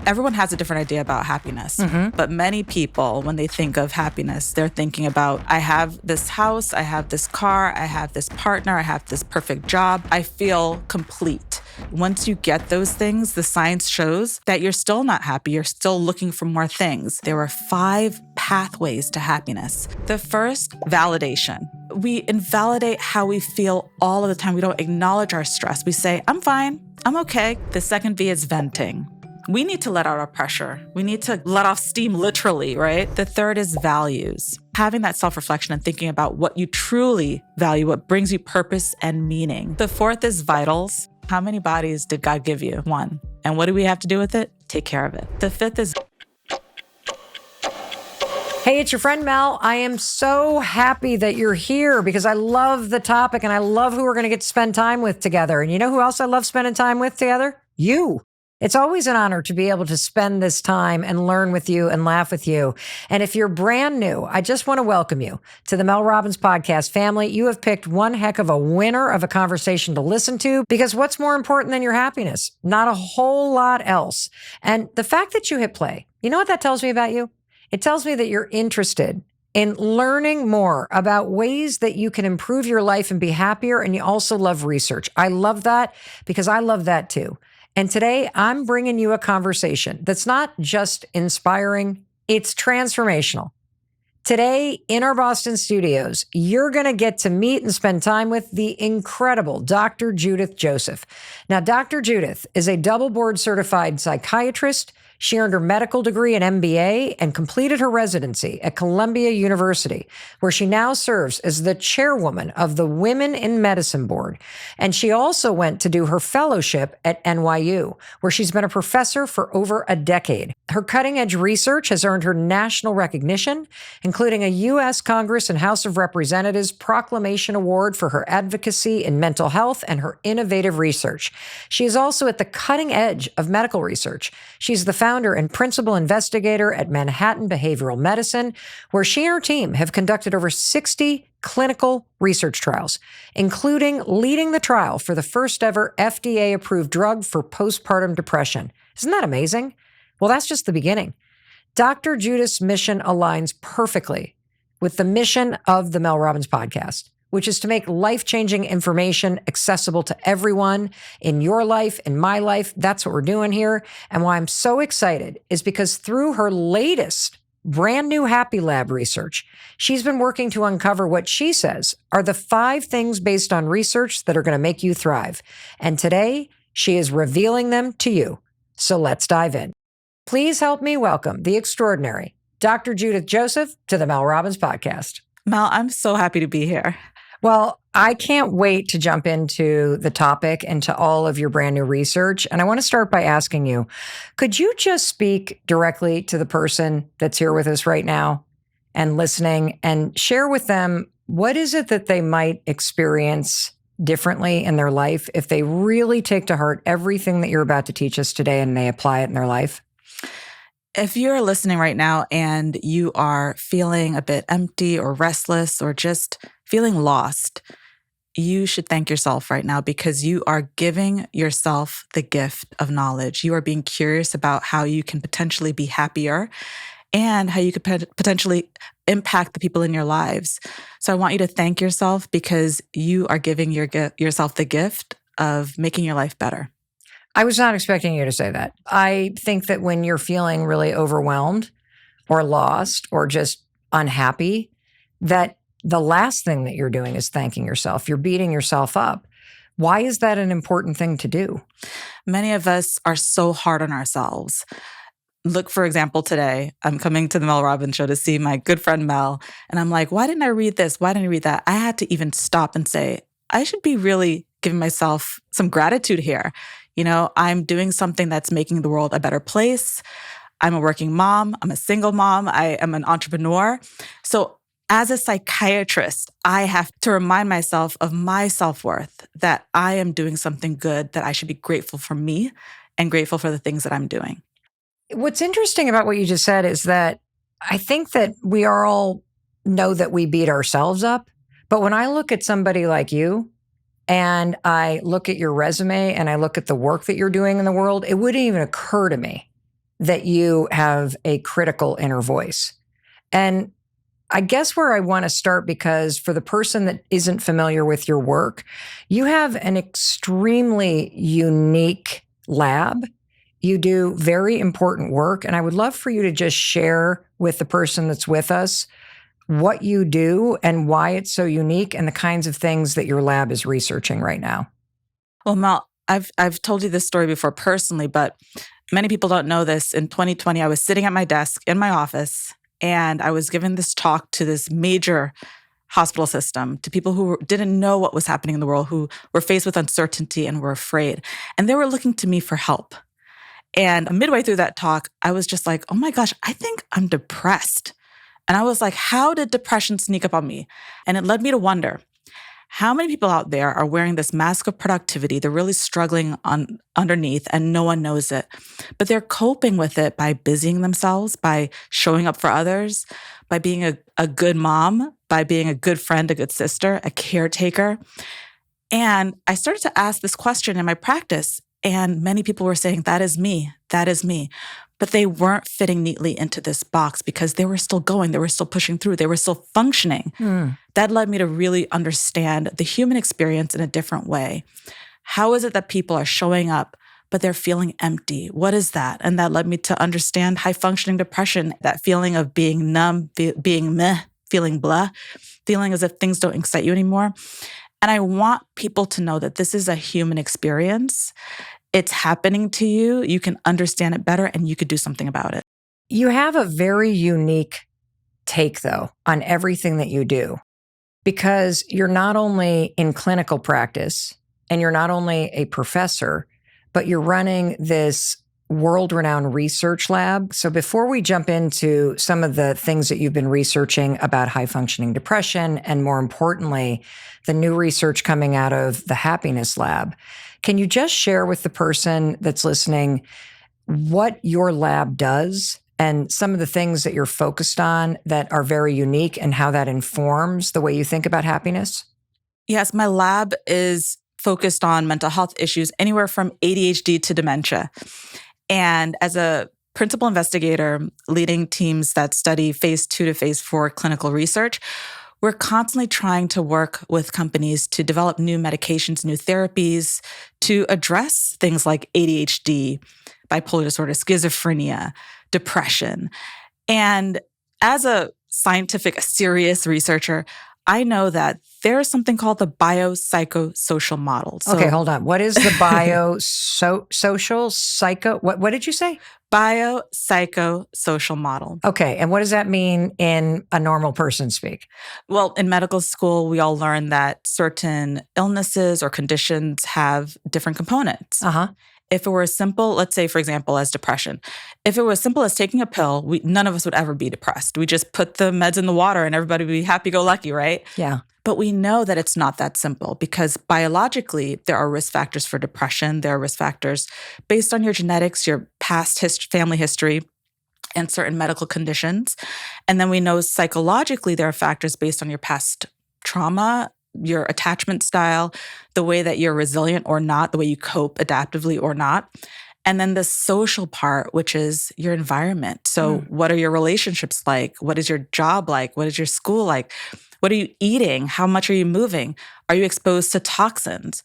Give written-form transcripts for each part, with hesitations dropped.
Everyone has a different idea about happiness, but many people, when they think of happiness, they're thinking about, I have this house, I have this car, I have this partner, I have this perfect job. I feel complete. Once you get those things, the science shows that you're still not happy. You're still looking for more things. There are 5 pathways to happiness. The first, validation. We invalidate how we feel all of the time. We don't acknowledge our stress. We say, I'm fine, I'm okay. The second V is venting. We need to let out our pressure. We need to let off steam, literally, right? The third is values. Having that self-reflection and thinking about what you truly value, what brings you purpose and meaning. The fourth is vitals. How many bodies did God give you? 1. And what do we have to do with it? Take care of it. The fifth is... Hey, it's your friend Mel. I am so happy that you're here because I love the topic and I love who we're going to get to spend time with together. And you know who else I love spending time with together? You. It's always an honor to be able to spend this time and learn with you and laugh with you. And if you're brand new, I just want to welcome you to the Mel Robbins podcast family. You have picked one heck of a winner of a conversation to listen to, because what's more important than your happiness? Not a whole lot else. And the fact that you hit play, you know what that tells me about you? It tells me that you're interested in learning more about ways that you can improve your life and be happier. And you also love research. I love that because I love that too. And today I'm bringing you a conversation that's not just inspiring, it's transformational. Today in our Boston studios, you're going to get to meet and spend time with the incredible Dr. Judith Joseph. Now, Dr. Judith is a double board certified psychiatrist. She earned her medical degree and MBA and completed her residency at Columbia University, where she now serves as the chairwoman of the Women in Medicine Board. And she also went to do her fellowship at NYU, where she's been a professor for over a decade. Her cutting-edge research has earned her national recognition, including a U.S. Congress and House of Representatives Proclamation Award for her advocacy in mental health and her innovative research. She is also at the cutting edge of medical research. She's the founder and principal investigator at Manhattan Behavioral Medicine, where she and her team have conducted over 60 clinical research trials, including leading the trial for the first ever FDA-approved drug for postpartum depression. Isn't that amazing? Well, that's just the beginning. Dr. Judith's mission aligns perfectly with the mission of the Mel Robbins podcast, which is to make life-changing information accessible to everyone in your life, in my life. That's what we're doing here. And why I'm so excited is because through her latest brand new Happy Lab research, she's been working to uncover what she says are the 5 things based on research that are going to make you thrive. And today, she is revealing them to you. So let's dive in. Please help me welcome the extraordinary Dr. Judith Joseph to the Mel Robbins podcast. Mel, I'm so happy to be here. Well, I can't wait to jump into the topic and to all of your brand new research. And I want to start by asking you, could you just speak directly to the person that's here with us right now and listening and share with them what is it that they might experience differently in their life if they really take to heart everything that you're about to teach us today and they apply it in their life? If you're listening right now and you are feeling a bit empty or restless or just feeling lost, you should thank yourself right now because you are giving yourself the gift of knowledge. You are being curious about how you can potentially be happier and how you could potentially impact the people in your lives. So I want you to thank yourself because you are giving yourself the gift of making your life better. I was not expecting you to say that. I think that when you're feeling really overwhelmed or lost or just unhappy, that the last thing that you're doing is thanking yourself. You're beating yourself up. Why is that an important thing to do? Many of us are so hard on ourselves. Look, for example, today, I'm coming to the Mel Robbins show to see my good friend Mel, and I'm like, why didn't I read this? Why didn't I read that? I had to even stop and say, I should be really giving myself some gratitude here. You know, I'm doing something that's making the world a better place. I'm a working mom. I'm a single mom. I am an entrepreneur. So as a psychiatrist, I have to remind myself of my self-worth, that I am doing something good, that I should be grateful for me and grateful for the things that I'm doing. What's interesting about what you just said is that I think that we all know that we beat ourselves up. But when I look at somebody like you, and I look at your resume and I look at the work that you're doing in the world, it wouldn't even occur to me that you have a critical inner voice. And I guess where I want to start, because for the person that isn't familiar with your work, you have an extremely unique lab. You do very important work. And I would love for you to just share with the person that's with us what you do and why it's so unique and the kinds of things that your lab is researching right now. Well, Mel, I've told you this story before personally, but many people don't know this. In 2020, I was sitting at my desk in my office, and I was giving this talk to this major hospital system, to people who didn't know what was happening in the world, who were faced with uncertainty and were afraid. And they were looking to me for help. And midway through that talk, I was just like, oh my gosh, I think I'm depressed. And I was like, how did depression sneak up on me? And it led me to wonder, how many people out there are wearing this mask of productivity? They're really struggling underneath and no one knows it. But they're coping with it by busying themselves, by showing up for others, by being a good mom, by being a good friend, a good sister, a caretaker. And I started to ask this question in my practice, and many people were saying, that is me, that is me. But they weren't fitting neatly into this box because they were still going, they were still pushing through, they were still functioning. That led me to really understand the human experience in a different way. How is it that people are showing up, but they're feeling empty? What is that? And that led me to understand high functioning depression, that feeling of being numb, being meh, feeling blah, feeling as if things don't excite you anymore. And I want people to know that this is a human experience. It's happening to you. You can understand it better and you could do something about it. You have a very unique take, though, on everything that you do, because you're not only in clinical practice and you're not only a professor, but you're running this world-renowned research lab. So before we jump into some of the things that you've been researching about high-functioning depression, and more importantly, the new research coming out of the Happiness Lab, can you just share with the person that's listening what your lab does and some of the things that you're focused on that are very unique and how that informs the way you think about happiness? Yes, my lab is focused on mental health issues, anywhere from ADHD to dementia. And as a principal investigator leading teams that study phase 2 to phase 4 clinical research, we're constantly trying to work with companies to develop new medications, new therapies to address things like ADHD, bipolar disorder, schizophrenia, depression. And as a serious researcher, I know that there is something called the biopsychosocial model. Okay, hold on. What is the what did you say? Biopsychosocial model. Okay, and what does that mean in a normal person speak? Well, in medical school, we all learn that certain illnesses or conditions have different components. If it were as simple, let's say, for example, as depression, if it was simple as taking a pill, none of us would ever be depressed. We just put the meds in the water and everybody would be happy-go-lucky, right? Yeah. But we know that it's not that simple because biologically, there are risk factors for depression. There are risk factors based on your genetics, your past family history, and certain medical conditions. And then we know psychologically, there are factors based on your past trauma, your attachment style, the way that you're resilient or not, the way you cope adaptively or not. And then the social part, which is your environment. So what are your relationships like? What is your job like? What is your school like? What are you eating? How much are you moving? Are you exposed to toxins?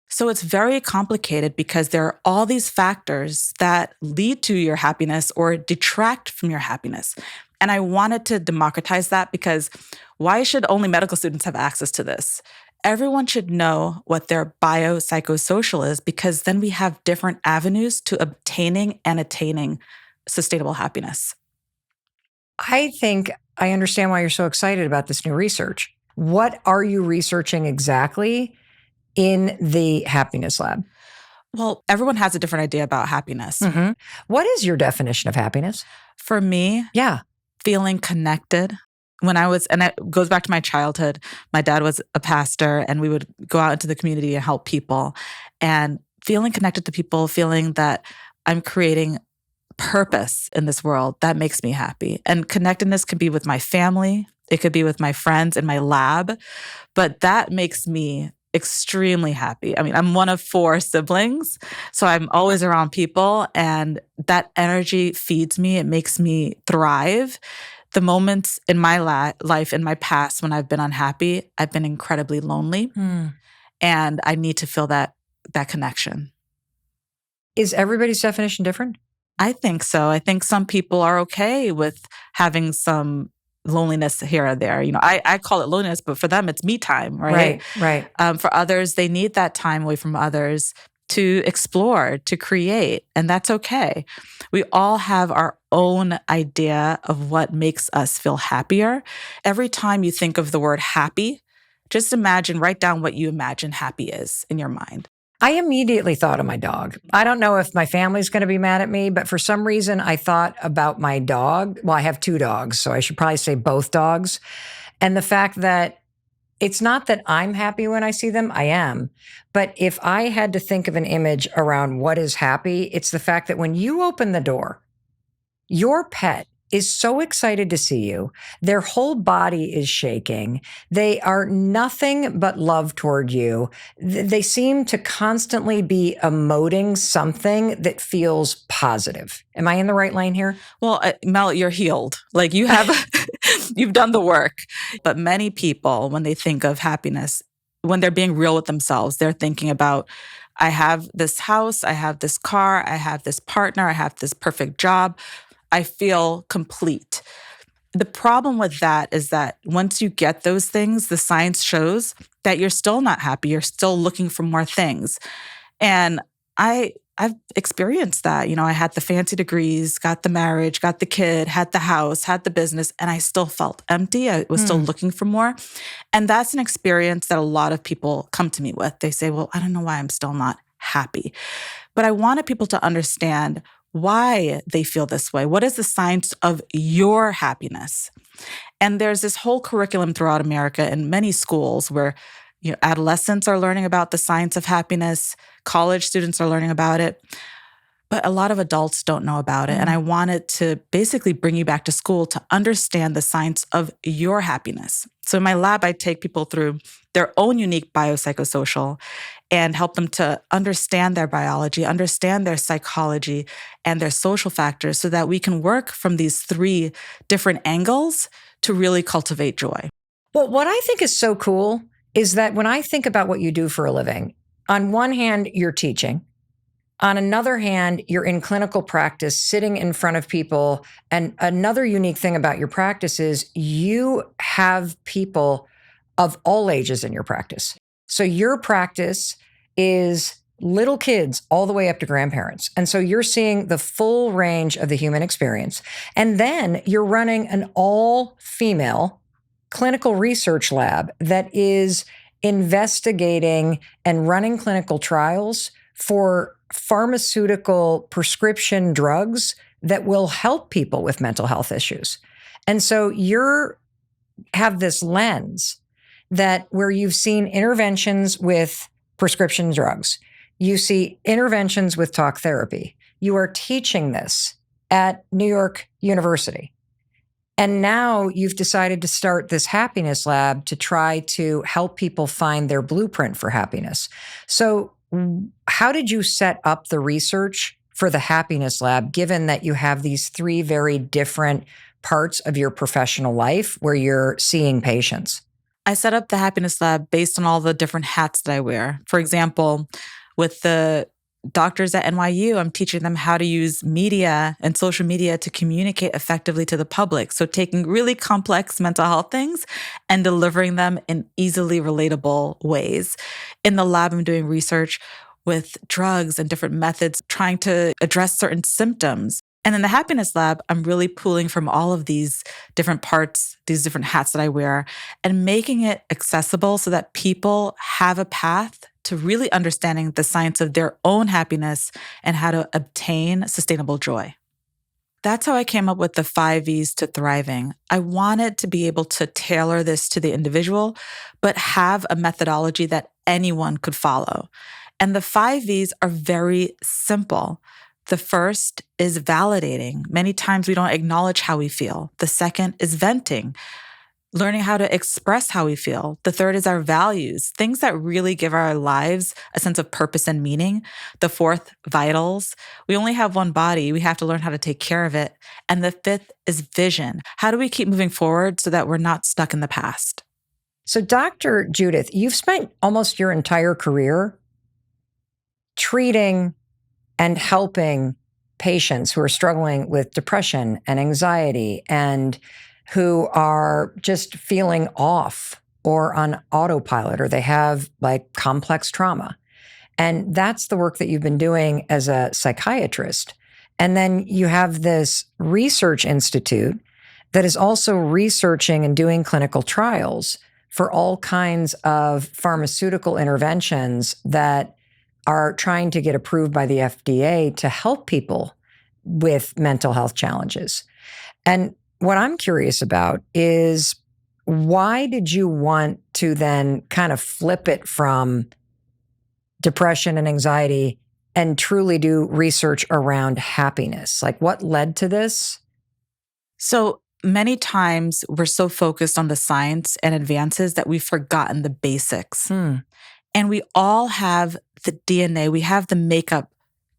So it's very complicated because there are all these factors that lead to your happiness or detract from your happiness. And I wanted to democratize that because why should only medical students have access to this? Everyone should know what their biopsychosocial is because then we have different avenues to obtaining and attaining sustainable happiness. I think I understand why you're so excited about this new research. What are you researching exactly in the Happiness Lab? Well, everyone has a different idea about happiness. What is your definition of happiness? For me, feeling connected. And it goes back to my childhood. My dad was a pastor and we would go out into the community and help people. And feeling connected to people, feeling that I'm creating purpose in this world, that makes me happy. And connectedness could be with my family. It could be with my friends in my lab. But that makes me extremely happy. I mean, I'm one of 4 siblings, so I'm always around people, and that energy feeds me. It makes me thrive. The moments in my life, in my past, when I've been unhappy, I've been incredibly lonely, and I need to feel that connection. Is everybody's definition different? I think so. I think some people are okay with having some loneliness here or there. I call it loneliness, but for them, it's me time, right? Right. For others, they need that time away from others to explore, to create, and that's okay. We all have our own idea of what makes us feel happier. Every time you think of the word happy, just write down what you imagine happy is in your mind. I immediately thought of my dog. I don't know if my family's going to be mad at me, but for some reason I thought about my dog. Well, I have 2 dogs, so I should probably say both dogs. And the fact that it's not that I'm happy when I see them, I am. But if I had to think of an image around what is happy, it's the fact that when you open the door, your pet is so excited to see you. Their whole body is shaking. They are nothing but love toward you. They seem to constantly be emoting something that feels positive. Am I in the right lane here? Well, Mel, you're healed. Like you've done the work. But many people, when they think of happiness, when they're being real with themselves, they're thinking about, I have this house, I have this car, I have this partner, I have this perfect job. I feel complete. The problem with that is that once you get those things, the science shows that you're still not happy. You're still looking for more things. And I've experienced that. I had the fancy degrees, got the marriage, got the kid, had the house, had the business, and I still felt empty. I was still looking for more. And that's an experience that a lot of people come to me with. They say, well, I don't know why I'm still not happy. But I wanted people to understand why they feel this way. What is the science of your happiness? And there's this whole curriculum throughout America in many schools where adolescents are learning about the science of happiness, college students are learning about it, but a lot of adults don't know about it. And I wanted to basically bring you back to school to understand the science of your happiness. So in my lab, I take people through their own unique biopsychosocial and help them to understand their biology, understand their psychology, and their social factors so that we can work from these 3 different angles to really cultivate joy. Well, what I think is so cool is that when I think about what you do for a living, on one hand, you're teaching. On another hand, you're in clinical practice, sitting in front of people. And another unique thing about your practice is you have people of all ages in your practice. So your practice is little kids all the way up to grandparents. And so you're seeing the full range of the human experience. And then you're running an all-female clinical research lab that is investigating and running clinical trials for pharmaceutical prescription drugs that will help people with mental health issues. And so you have this lens that where you've seen interventions with prescription drugs, you see interventions with talk therapy. You are teaching this at New York University. And now you've decided to start this happiness lab to try to help people find their blueprint for happiness. So how did you set up the research for the happiness lab, given that you have these 3 very different parts of your professional life where you're seeing patients? I set up the happiness lab based on all the different hats that I wear. For example, with the doctors at NYU, I'm teaching them how to use media and social media to communicate effectively to the public. So taking really complex mental health things and delivering them in easily relatable ways. In the lab, I'm doing research with drugs and different methods, trying to address certain symptoms. And in the happiness lab, I'm really pulling from all of these different parts, these different hats that I wear, and making it accessible so that people have a path to really understanding the science of their own happiness and how to obtain sustainable joy. That's how I came up with the 5 V's to thriving. I wanted to be able to tailor this to the individual, but have a methodology that anyone could follow. And the 5 V's are very simple. The first is validating. Many times we don't acknowledge how we feel. The second is venting. learning how to express how we feel. The third is our values, things that really give our lives a sense of purpose and meaning. The fourth, vitals. We only have one body. We have to learn how to take care of it. And the fifth is vision. How do we keep moving forward so that we're not stuck in the past? So, Dr. Judith, you've spent almost your entire career treating and helping patients who are struggling with depression and anxiety and who are just feeling off or on autopilot, or they have like complex trauma. And that's the work that you've been doing as a psychiatrist. And then you have this research institute that is also researching and doing clinical trials for all kinds of pharmaceutical interventions that are trying to get approved by the FDA to help people with mental health challenges. And what I'm curious about is, why did you want to then kind of flip it from depression and anxiety and truly do research around happiness? Like, what led to this? So many times we're so focused on the science and advances that we've forgotten the basics. And we all have the DNA, we have the makeup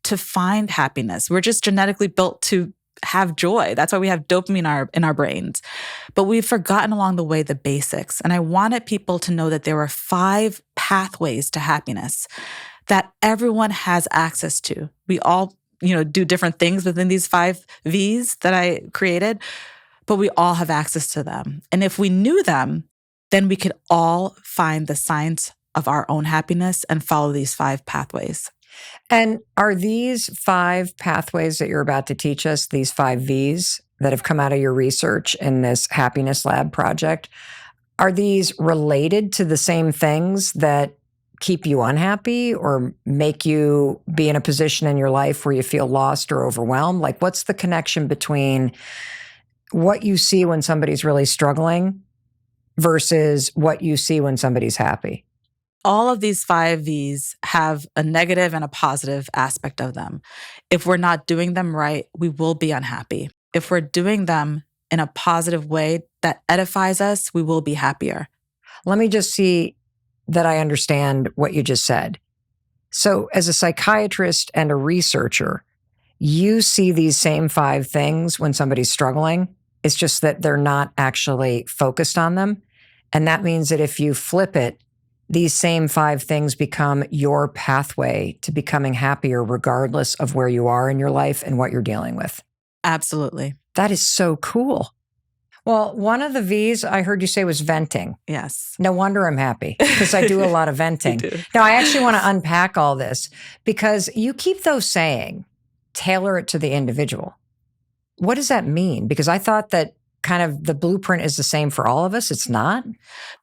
to find happiness. We're just genetically built to have joy. That's why we have dopamine in our brains. But we've forgotten along the way the basics. And I wanted people to know that there were 5 pathways to happiness that everyone has access to. We all, do different things within these 5 V's that I created, but we all have access to them. And if we knew them, then we could all find the science of our own happiness and follow these 5 pathways. And are these 5 pathways that you're about to teach us, these 5 V's that have come out of your research in this Happiness Lab project, are these related to the same things that keep you unhappy or make you be in a position in your life where you feel lost or overwhelmed? Like, what's the connection between what you see when somebody's really struggling versus what you see when somebody's happy? All of these 5 V's have a negative and a positive aspect of them. If we're not doing them right, we will be unhappy. If we're doing them in a positive way that edifies us, we will be happier. Let me just see that I understand what you just said. So, as a psychiatrist and a researcher, you see these same 5 things when somebody's struggling. It's just that they're not actually focused on them. And that means that if you flip it, these same 5 things become your pathway to becoming happier, regardless of where you are in your life and what you're dealing with. Absolutely. That is so cool. Well, one of the V's I heard you say was venting. Yes. No wonder I'm happy, because I do a lot of venting. Now, I actually want to unpack all this because you keep those saying, tailor it to the individual. What does that mean? Because I thought that kind of the blueprint is the same for all of us. It's not.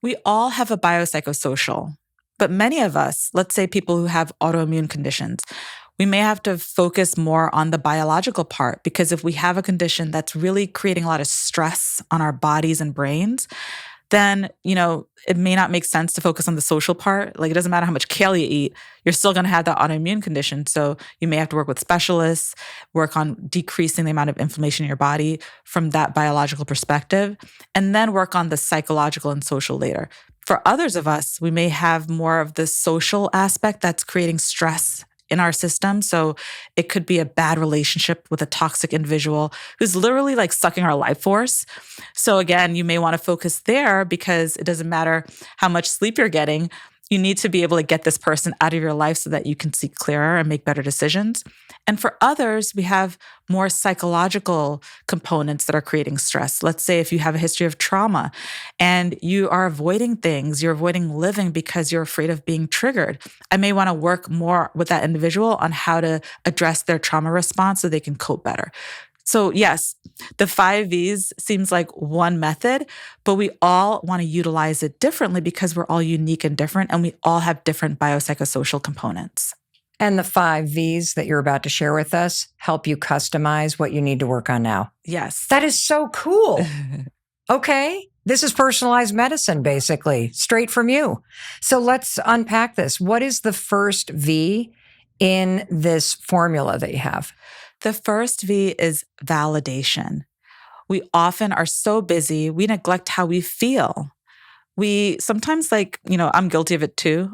We all have a biopsychosocial, but many of us, let's say people who have autoimmune conditions, we may have to focus more on the biological part, because if we have a condition that's really creating a lot of stress on our bodies and brains, then, it may not make sense to focus on the social part. Like, it doesn't matter how much kale you eat, you're still going to have that autoimmune condition. So you may have to work with specialists, work on decreasing the amount of inflammation in your body from that biological perspective, and then work on the psychological and social later. For others of us, we may have more of the social aspect that's creating stress in our system. So it could be a bad relationship with a toxic individual who's literally like sucking our life force. So again, you may want to focus there, because it doesn't matter how much sleep you're getting. You need to be able to get this person out of your life so that you can see clearer and make better decisions. And for others, we have more psychological components that are creating stress. Let's say if you have a history of trauma and you are avoiding things, you're avoiding living because you're afraid of being triggered. I may want to work more with that individual on how to address their trauma response so they can cope better. So yes, the 5 V's seems like one method, but we all want to utilize it differently because we're all unique and different, and we all have different biopsychosocial components. And the 5 V's that you're about to share with us help you customize what you need to work on now. Yes. That is so cool. Okay. This is personalized medicine, basically, straight from you. So let's unpack this. What is the first V in this formula that you have? The first V is validation. We often are so busy, we neglect how we feel. We sometimes I'm guilty of it too.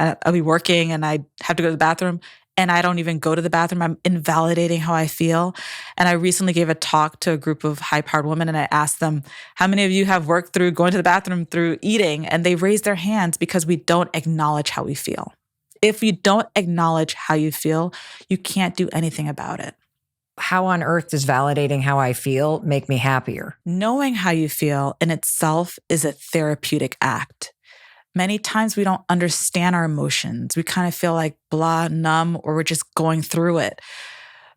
I'll be working and I have to go to the bathroom and I don't even go to the bathroom. I'm invalidating how I feel. And I recently gave a talk to a group of high-powered women and I asked them, how many of you have worked through going to the bathroom through eating? And they raised their hands because we don't acknowledge how we feel. If you don't acknowledge how you feel, you can't do anything about it. How on earth does validating how I feel make me happier? Knowing how you feel in itself is a therapeutic act. Many times we don't understand our emotions. We kind of feel like blah, numb, or we're just going through it.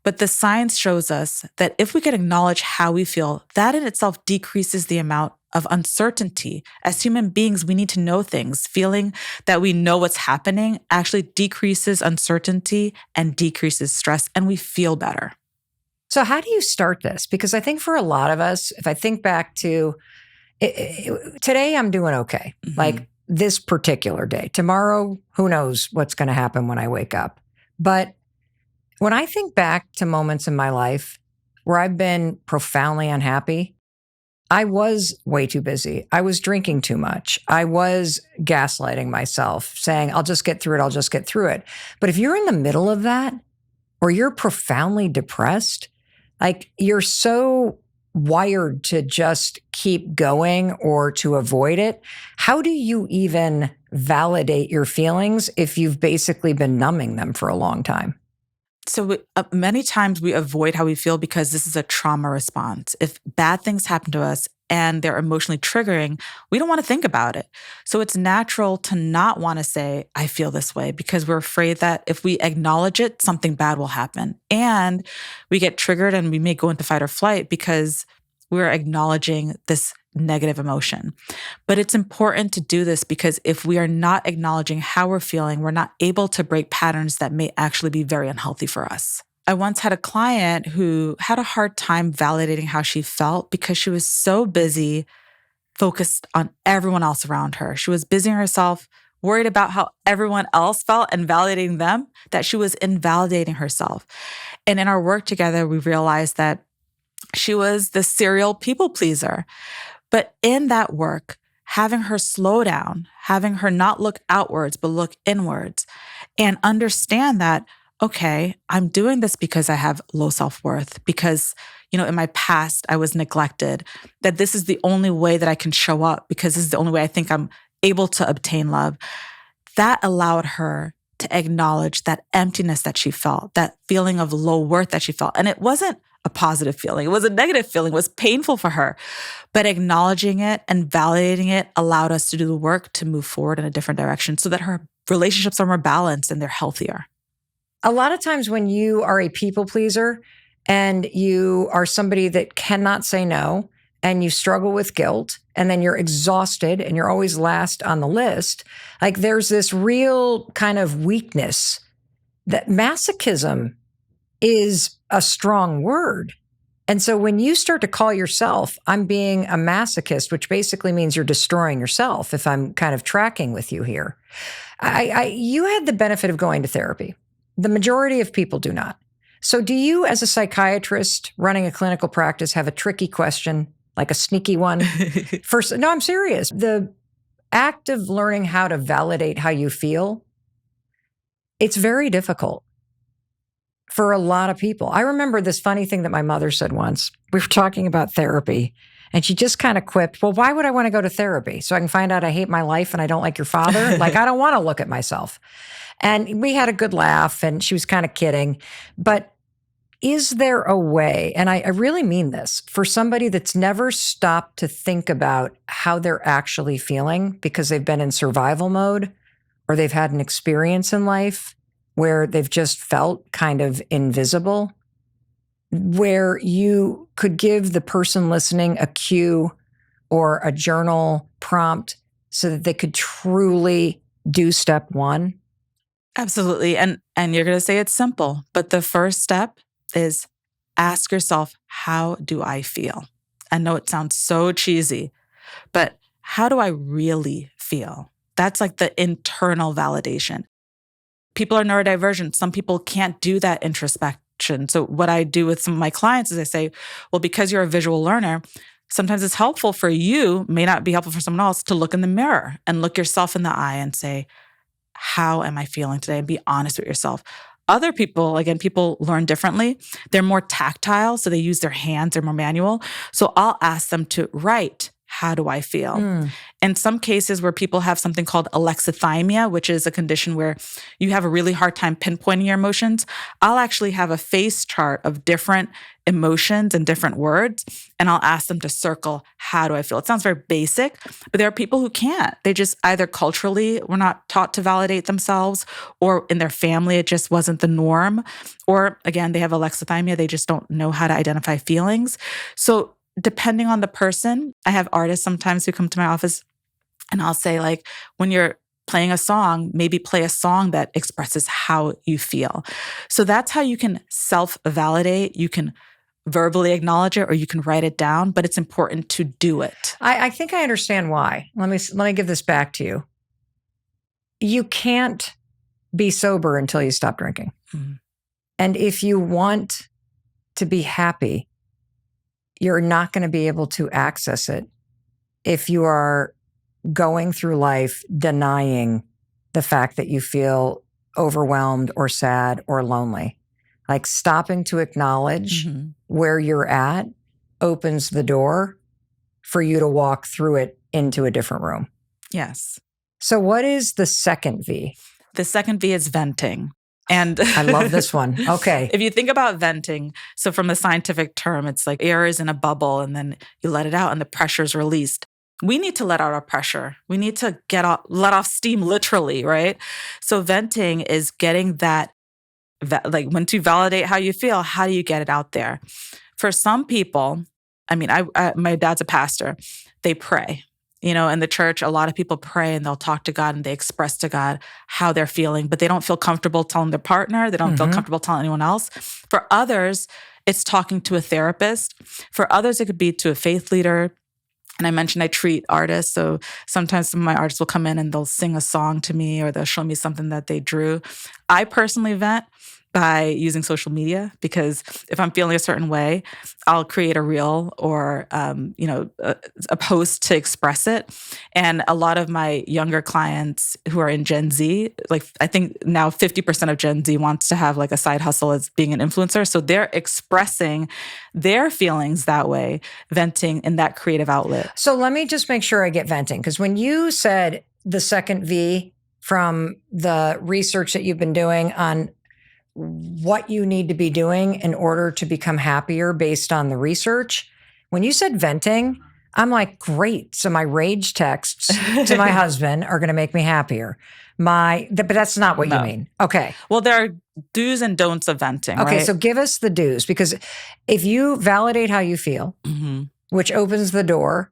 But the science shows us that if we can acknowledge how we feel, that in itself decreases the amount of uncertainty. As human beings, we need to know things. Feeling that we know what's happening actually decreases uncertainty and decreases stress, and we feel better. So how do you start this? Because I think for a lot of us, if I think back to today, I'm doing okay. Mm-hmm. Like this particular day. Tomorrow, who knows what's going to happen when I wake up. But when I think back to moments in my life where I've been profoundly unhappy, I was way too busy. I was drinking too much. I was gaslighting myself, saying, I'll just get through it. But if you're in the middle of that, or you're profoundly depressed, like you're so wired to just keep going or to avoid it, how do you even validate your feelings if you've basically been numbing them for a long time? So many times we avoid how we feel because this is a trauma response. If bad things happen to us and they're emotionally triggering, we don't want to think about it. So it's natural to not want to say, I feel this way, because we're afraid that if we acknowledge it, something bad will happen. And we get triggered and we may go into fight or flight because we're acknowledging this negative emotion. But it's important to do this because if we are not acknowledging how we're feeling, we're not able to break patterns that may actually be very unhealthy for us. I once had a client who had a hard time validating how she felt because she was so busy focused on everyone else around her. She was busying herself, worried about how everyone else felt and validating them, that she was invalidating herself. And in our work together, we realized that she was the serial people pleaser. But in that work, having her slow down, having her not look outwards, but look inwards and understand that, okay, I'm doing this because I have low self-worth, because, in my past I was neglected, that this is the only way that I can show up because this is the only way I think I'm able to obtain love. That allowed her to acknowledge that emptiness that she felt, that feeling of low worth that she felt. And it wasn't a positive feeling. It was a negative feeling. It was painful for her. But acknowledging it and validating it allowed us to do the work to move forward in a different direction so that her relationships are more balanced and they're healthier. A lot of times when you are a people pleaser and you are somebody that cannot say no and you struggle with guilt and then you're exhausted and you're always last on the list, like there's this real kind of weakness that masochism is a strong word. And so when you start to call yourself, I'm being a masochist, which basically means you're destroying yourself, if I'm kind of tracking with you here. You had the benefit of going to therapy. The majority of people do not. So do you, as a psychiatrist running a clinical practice, have a tricky question, like a sneaky one? First, no, I'm serious. The act of learning how to validate how you feel, it's very difficult for a lot of people. I remember this funny thing that my mother said once. We were talking about therapy, and she just kind of quipped, well, why would I want to go to therapy? So I can find out I hate my life and I don't like your father? Like, I don't want to look at myself. And we had a good laugh, and she was kind of kidding. But is there a way, and I really mean this, for somebody that's never stopped to think about how they're actually feeling because they've been in survival mode or they've had an experience in life where they've just felt kind of invisible, where you could give the person listening a cue or a journal prompt so that they could truly do step one? Absolutely. And you're going to say it's simple, but the first step is ask yourself, how do I feel? I know it sounds so cheesy, but how do I really feel? That's like the internal validation. People are neurodivergent. Some people can't do that introspection. connection. So what I do with some of my clients is I say, well, because you're a visual learner, sometimes it's helpful for you, may not be helpful for someone else, to look in the mirror and look yourself in the eye and say, how am I feeling today? And be honest with yourself. Other people, again, people learn differently. They're more tactile, so they use their hands, they're more manual. So I'll ask them to write, how do I feel? In some cases where people have something called alexithymia, which is a condition where you have a really hard time pinpointing your emotions, I'll actually have a face chart of different emotions and different words, and I'll ask them to circle, how do I feel? It sounds very basic, but there are people who can't. They just either culturally were not taught to validate themselves, or in their family, it just wasn't the norm. Or again, they have alexithymia, they just don't know how to identify feelings. So depending on the person, I have artists sometimes who come to my office and I'll say, like, when you're playing a song, maybe play a song that expresses how you feel. So that's how you can self-validate. You can verbally acknowledge it or you can write it down, but it's important to do it. I think I understand why. Let me give this back to you. You can't be sober until you stop drinking. And if you want to be happy, you're not going to be able to access it if you are going through life denying the fact that you feel overwhelmed or sad or lonely. Like stopping to acknowledge where you're at opens the door for you to walk through it into a different room. Yes. So what is the second V? The second V is venting. And I love this one. Okay. If you think about venting, so from the scientific term, it's like air is in a bubble and then you let it out and the pressure is released. We need to let out our pressure. We need to let off steam literally, right? So venting is getting that, like once you validate how you feel, how do you get it out there? For some people, I mean, my dad's a pastor. They pray. You know, in the church, a lot of people pray and they'll talk to God and they express to God how they're feeling, but they don't feel comfortable telling their partner. They don't feel comfortable telling anyone else. For others, it's talking to a therapist. For others, it could be to a faith leader. And I mentioned I treat artists. So sometimes some of my artists will come in and they'll sing a song to me or they'll show me something that they drew. I personally vent by using social media, because if I'm feeling a certain way, I'll create a reel or, a post to express it. And a lot of my younger clients who are in Gen Z, like I think now 50% of Gen Z wants to have like a side hustle as being an influencer. So they're expressing their feelings that way, venting in that creative outlet. So let me just make sure I get venting. Because when you said the second V from the research that you've been doing on what you need to be doing in order to become happier based on the research. When you said venting, I'm like, great. So my rage texts to my husband are going to make me happier. But that's not what you mean. Okay. Well, there are do's and don'ts of venting. Okay. Right? So give us the do's, because if you validate how you feel, which opens the door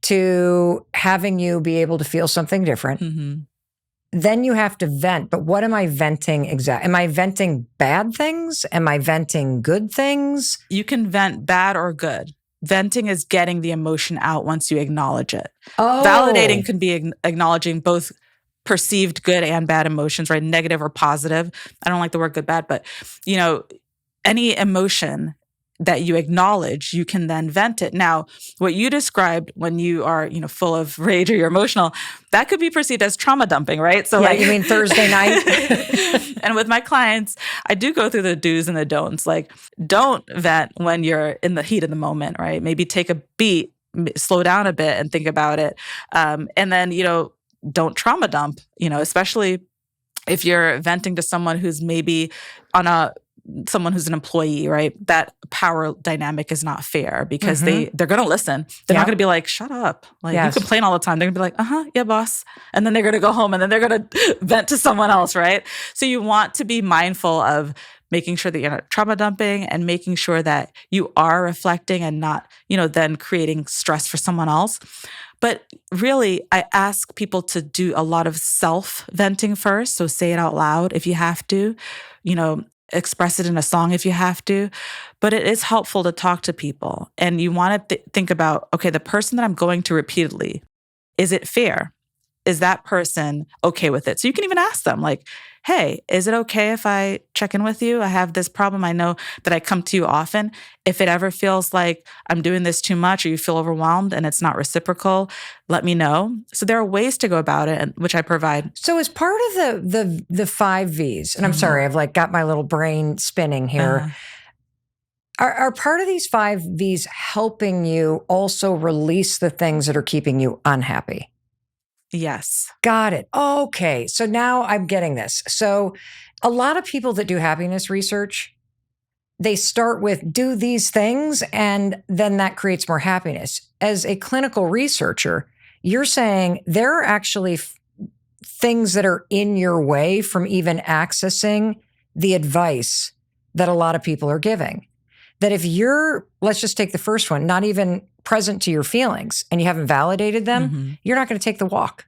to having you be able to feel something different, then you have to vent. But what am I venting exactly? Am I venting bad things? Am I venting good things? You can vent bad or good. Venting is getting the emotion out once you acknowledge it. Oh. Validating can be acknowledging both perceived good and bad emotions, right? Negative or positive. I don't like the word good, bad, but any emotion that you acknowledge, you can then vent it. Now, what you described when you are, full of rage or you're emotional, that could be perceived as trauma dumping, right? So you mean Thursday night? And with my clients, I do go through the do's and the don'ts. Like, don't vent when you're in the heat of the moment, right? Maybe take a beat, slow down a bit and think about it. And then, don't trauma dump, especially if you're venting to someone who's maybe someone who's an employee, right? That power dynamic is not fair, because they're going to listen. They're not going to be like, shut up. Like, you complain all the time. They're going to be like, yeah, boss. And then they're going to go home and then they're going to vent to someone else, right? So you want to be mindful of making sure that you're not trauma dumping and making sure that you are reflecting and not, then creating stress for someone else. But really, I ask people to do a lot of self-venting first. So say it out loud if you have to, express it in a song if you have to, but it is helpful to talk to people. And you want to think about, okay, the person that I'm going to repeatedly, is it fair? is that person okay with it? So you can even ask them like, hey, is it okay if I check in with you? I have this problem. I know that I come to you often. If it ever feels like I'm doing this too much or you feel overwhelmed and it's not reciprocal, let me know. So there are ways to go about it, which I provide. So as part of the 5 V's, and I'm sorry, I've like got my little brain spinning here. Are part of these 5 V's helping you also release the things that are keeping you unhappy? Yes. Got it. Okay. So now I'm getting this. So a lot of people that do happiness research, they start with do these things, and then that creates more happiness. As a clinical researcher, you're saying there are actually things that are in your way from even accessing the advice that a lot of people are giving. That if you're, let's just take the first one, not even present to your feelings and you haven't validated them, you're not going to take the walk.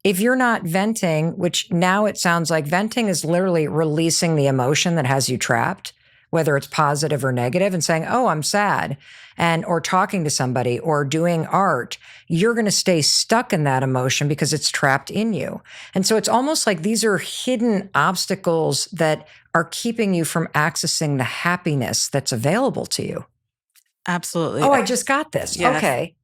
If you're not venting, which now it sounds like venting is literally releasing the emotion that has you trapped, whether it's positive or negative, and saying, oh, I'm sad, or talking to somebody or doing art, you're going to stay stuck in that emotion because it's trapped in you. And so it's almost like these are hidden obstacles that are keeping you from accessing the happiness that's available to you. Absolutely. Oh, I just got this. Yes. Okay.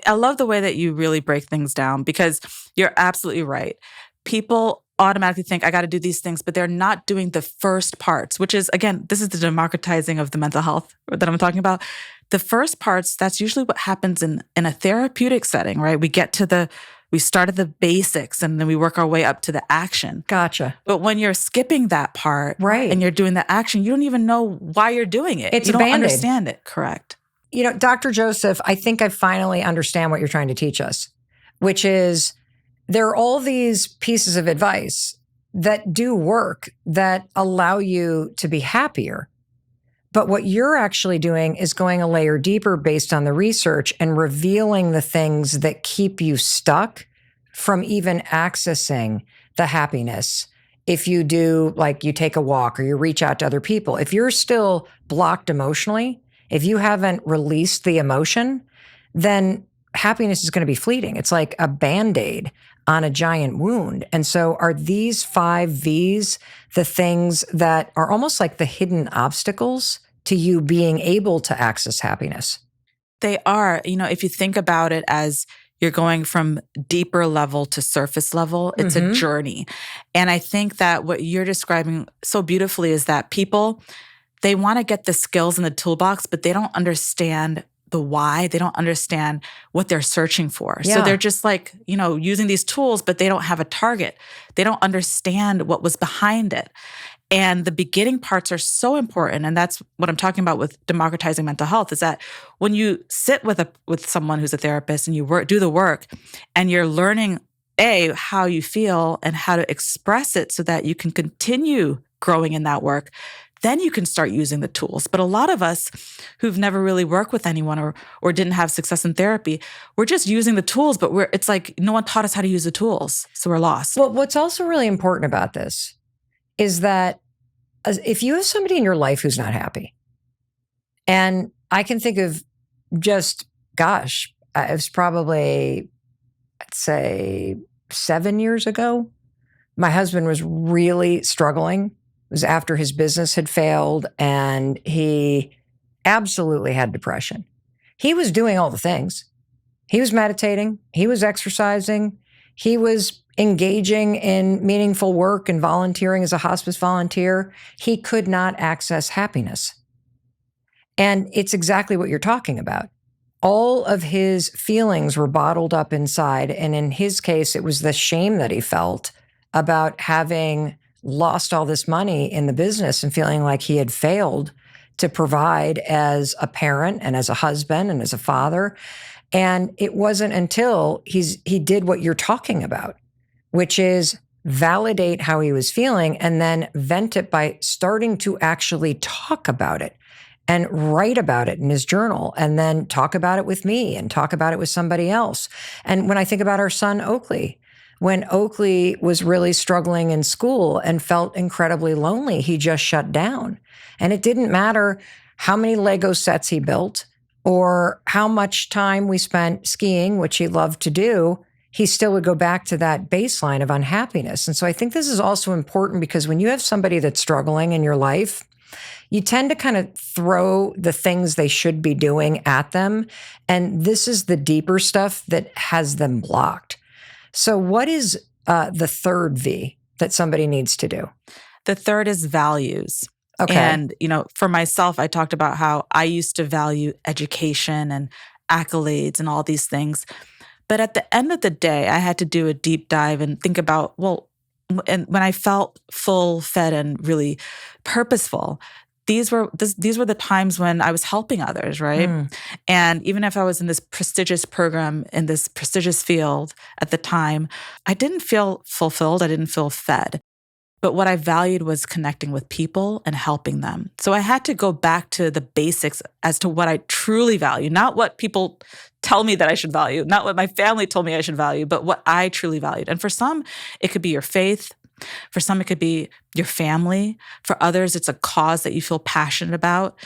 I love the way that you really break things down, because you're absolutely right. People automatically think I got to do these things, but they're not doing the first parts, which is, again, this is the democratizing of the mental health that I'm talking about. The first parts, that's usually what happens in a therapeutic setting, right? We start at the basics and then we work our way up to the action. Gotcha. But when you're skipping that part, right, and you're doing the action, you don't even know why you're doing it. It's you a don't Band-Aid. Understand it. Correct. You know, Dr. Joseph, I think I finally understand what you're trying to teach us, which is there are all these pieces of advice that do work that allow you to be happier. But what you're actually doing is going a layer deeper based on the research and revealing the things that keep you stuck from even accessing the happiness. If you do, like you take a walk or you reach out to other people, if you're still blocked emotionally, if you haven't released the emotion, then happiness is going to be fleeting. It's like a Band-Aid on a giant wound. And so are these 5 V's the things that are almost like the hidden obstacles to you being able to access happiness? They are. You know, if you think about it as you're going from deeper level to surface level, it's a journey. And I think that what you're describing so beautifully is that people, they want to get the skills in the toolbox, but they don't understand the why. They don't understand what they're searching for. Yeah. So they're just like, using these tools, but they don't have a target. They don't understand what was behind it. And the beginning parts are so important. And that's what I'm talking about with democratizing mental health, is that when you sit with someone who's a therapist and you do the work and you're learning, how you feel and how to express it so that you can continue growing in that work, then you can start using the tools. But a lot of us who've never really worked with anyone or didn't have success in therapy, we're just using the tools, but it's like no one taught us how to use the tools. So we're lost. Well, what's also really important about this is that if you have somebody in your life who's not happy, and I can think of just, it was probably, I'd say 7 years ago, my husband was really struggling. It was after his business had failed and he absolutely had depression. He was doing all the things. He was meditating, he was exercising, he was engaging in meaningful work and volunteering as a hospice volunteer. He could not access happiness. And it's exactly what you're talking about. All of his feelings were bottled up inside. And in his case, it was the shame that he felt about having lost all this money in the business and feeling like he had failed to provide as a parent and as a husband and as a father. And it wasn't until he did what you're talking about, which is validate how he was feeling and then vent it by starting to actually talk about it and write about it in his journal and then talk about it with me and talk about it with somebody else. And when I think about our son, Oakley, when Oakley was really struggling in school and felt incredibly lonely, he just shut down. And it didn't matter how many Lego sets he built or how much time we spent skiing, which he loved to do. he still would go back to that baseline of unhappiness. And so I think this is also important because when you have somebody that's struggling in your life, you tend to kind of throw the things they should be doing at them. And this is the deeper stuff that has them blocked. So what is the third V that somebody needs to do? The third is values. Okay. And, for myself, I talked about how I used to value education and accolades and all these things. But at the end of the day, I had to do a deep dive and think about, and when I felt full, fed, and really purposeful, these were the times when I was helping others, right? And even if I was in this prestigious program in this prestigious field at the time, I didn't feel fulfilled. I didn't feel fed. But what I valued was connecting with people and helping them. So I had to go back to the basics as to what I truly value, not what people tell me that I should value, not what my family told me I should value, but what I truly valued. And for some, it could be your faith. For some, it could be your family. For others, it's a cause that you feel passionate about.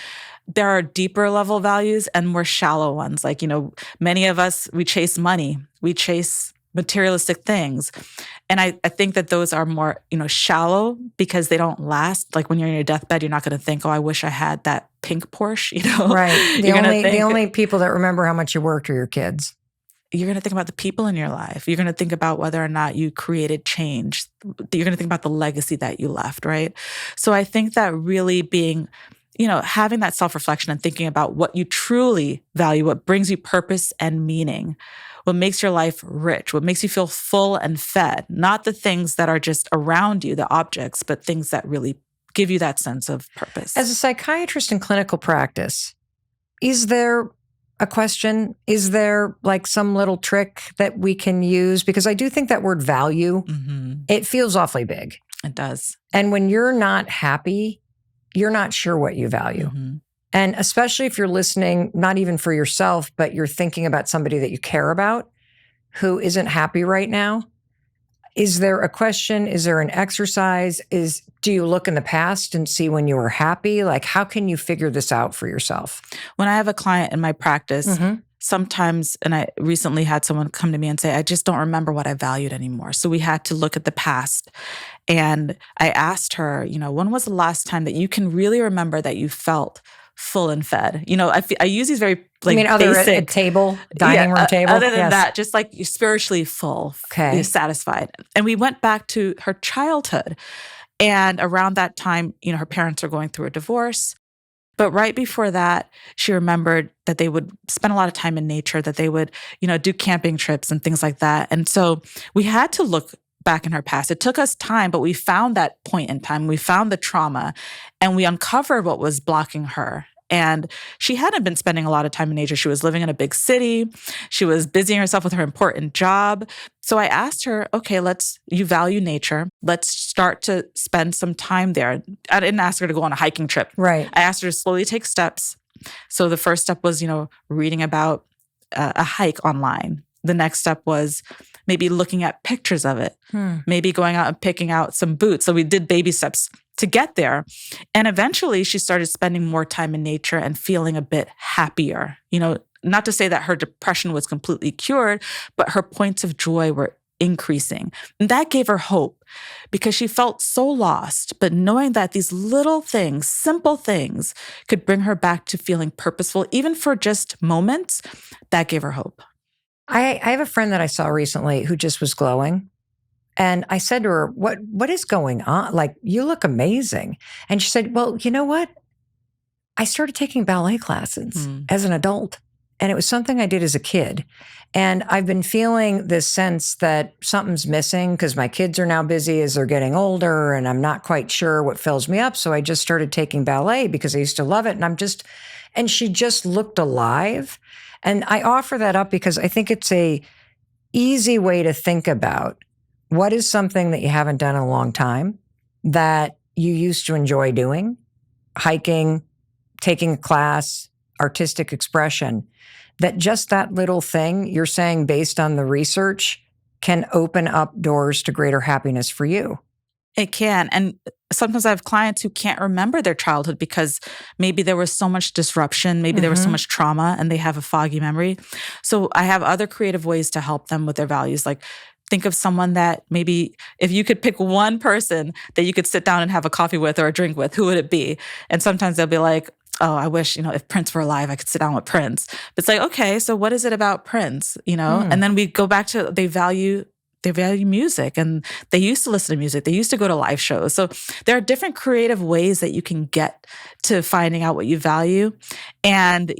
There are deeper level values and more shallow ones. Like, many of us, we chase money. We chase materialistic things. And I think that those are more, shallow because they don't last. Like when you're in your deathbed, you're not going to think, oh, I wish I had that pink Porsche, Right. The only people that remember how much you worked are your kids. You're going to think about the people in your life. You're going to think about whether or not you created change. You're going to think about the legacy that you left, right? So I think that really being, having that self-reflection and thinking about what you truly value, what brings you purpose and meaning, what makes your life rich, what makes you feel full and fed, not the things that are just around you, the objects, but things that really give you that sense of purpose. As a psychiatrist in clinical practice, is there a question? Is there like some little trick that we can use? Because I do think that word value, it feels awfully big. It does. And when you're not happy, you're not sure what you value. And especially if you're listening, not even for yourself, but you're thinking about somebody that you care about who isn't happy right now. Is there a question? Is there an exercise? Do you look in the past and see when you were happy? Like, how can you figure this out for yourself? When I have a client in my practice, sometimes, and I recently had someone come to me and say, I just don't remember what I valued anymore. So we had to look at the past. And I asked her, when was the last time that you can really remember that you felt full and fed? I use these very other table, dining room table? Other than that, just like you're spiritually full, you're satisfied. And we went back to her childhood. And around that time, her parents were going through a divorce. But right before that, she remembered that they would spend a lot of time in nature, that they would, do camping trips and things like that. And so we had to look back in her past. It took us time, but we found that point in time. We found the trauma and we uncovered what was blocking her. And she hadn't been spending a lot of time in nature. She was living in a big city. She was busying herself with her important job. So I asked her, okay, you value nature. Let's start to spend some time there. I didn't ask her to go on a hiking trip. Right. I asked her to slowly take steps. So the first step was, reading about a hike online. The next step was maybe looking at pictures of it, maybe going out and picking out some boots. So we did baby steps to get there. And eventually she started spending more time in nature and feeling a bit happier. Not to say that her depression was completely cured, but her points of joy were increasing. And that gave her hope because she felt so lost. But knowing that these little things, simple things, could bring her back to feeling purposeful, even for just moments, that gave her hope. I have a friend that I saw recently who just was glowing. And I said to her, what is going on? Like, you look amazing. And she said, well, you know what? I started taking ballet classes as an adult. And it was something I did as a kid. And I've been feeling this sense that something's missing because my kids are now busy as they're getting older and I'm not quite sure what fills me up. So I just started taking ballet because I used to love it. And she just looked alive. And I offer that up because I think it's a easy way to think about what is something that you haven't done in a long time that you used to enjoy doing, hiking, taking a class, artistic expression, that just that little thing you're saying based on the research can open up doors to greater happiness for you. It can. And sometimes I have clients who can't remember their childhood because maybe there was so much disruption, maybe there was so much trauma, and they have a foggy memory. So I have other creative ways to help them with their values. Like, think of someone that maybe if you could pick one person that you could sit down and have a coffee with or a drink with, who would it be? And sometimes they'll be like, oh, I wish, if Prince were alive, I could sit down with Prince. But it's like, okay, so what is it about Prince, And then we go back to they value music, and they used to listen to music. They used to go to live shows. So there are different creative ways that you can get to finding out what you value. And,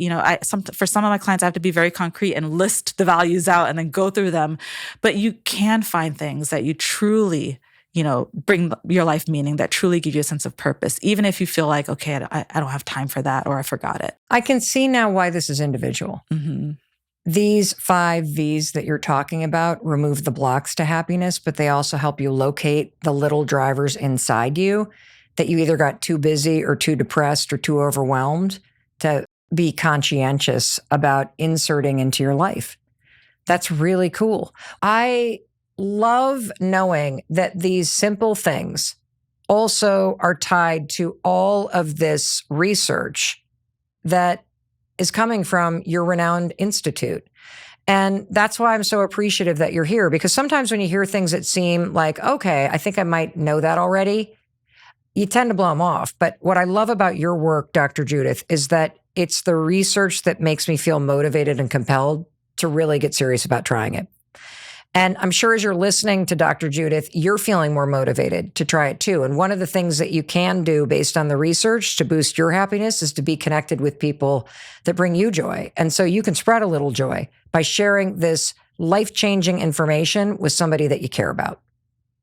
for some of my clients, I have to be very concrete and list the values out and then go through them. But you can find things that you truly, bring your life meaning, that truly give you a sense of purpose, even if you feel like, okay, I don't have time for that, or I forgot it. I can see now why this is individual. Mm-hmm. These 5 V's that you're talking about remove the blocks to happiness, but they also help you locate the little drivers inside you that you either got too busy or too depressed or too overwhelmed to be conscientious about inserting into your life. That's really cool. I love knowing that these simple things also are tied to all of this research that is coming from your renowned institute. And that's why I'm so appreciative that you're here, because sometimes when you hear things that seem like, okay, I think I might know that already, you tend to blow them off. But what I love about your work, Dr. Judith, is that it's the research that makes me feel motivated and compelled to really get serious about trying it. And I'm sure as you're listening to Dr. Judith, you're feeling more motivated to try it too. And one of the things that you can do based on the research to boost your happiness is to be connected with people that bring you joy. And so you can spread a little joy by sharing this life-changing information with somebody that you care about.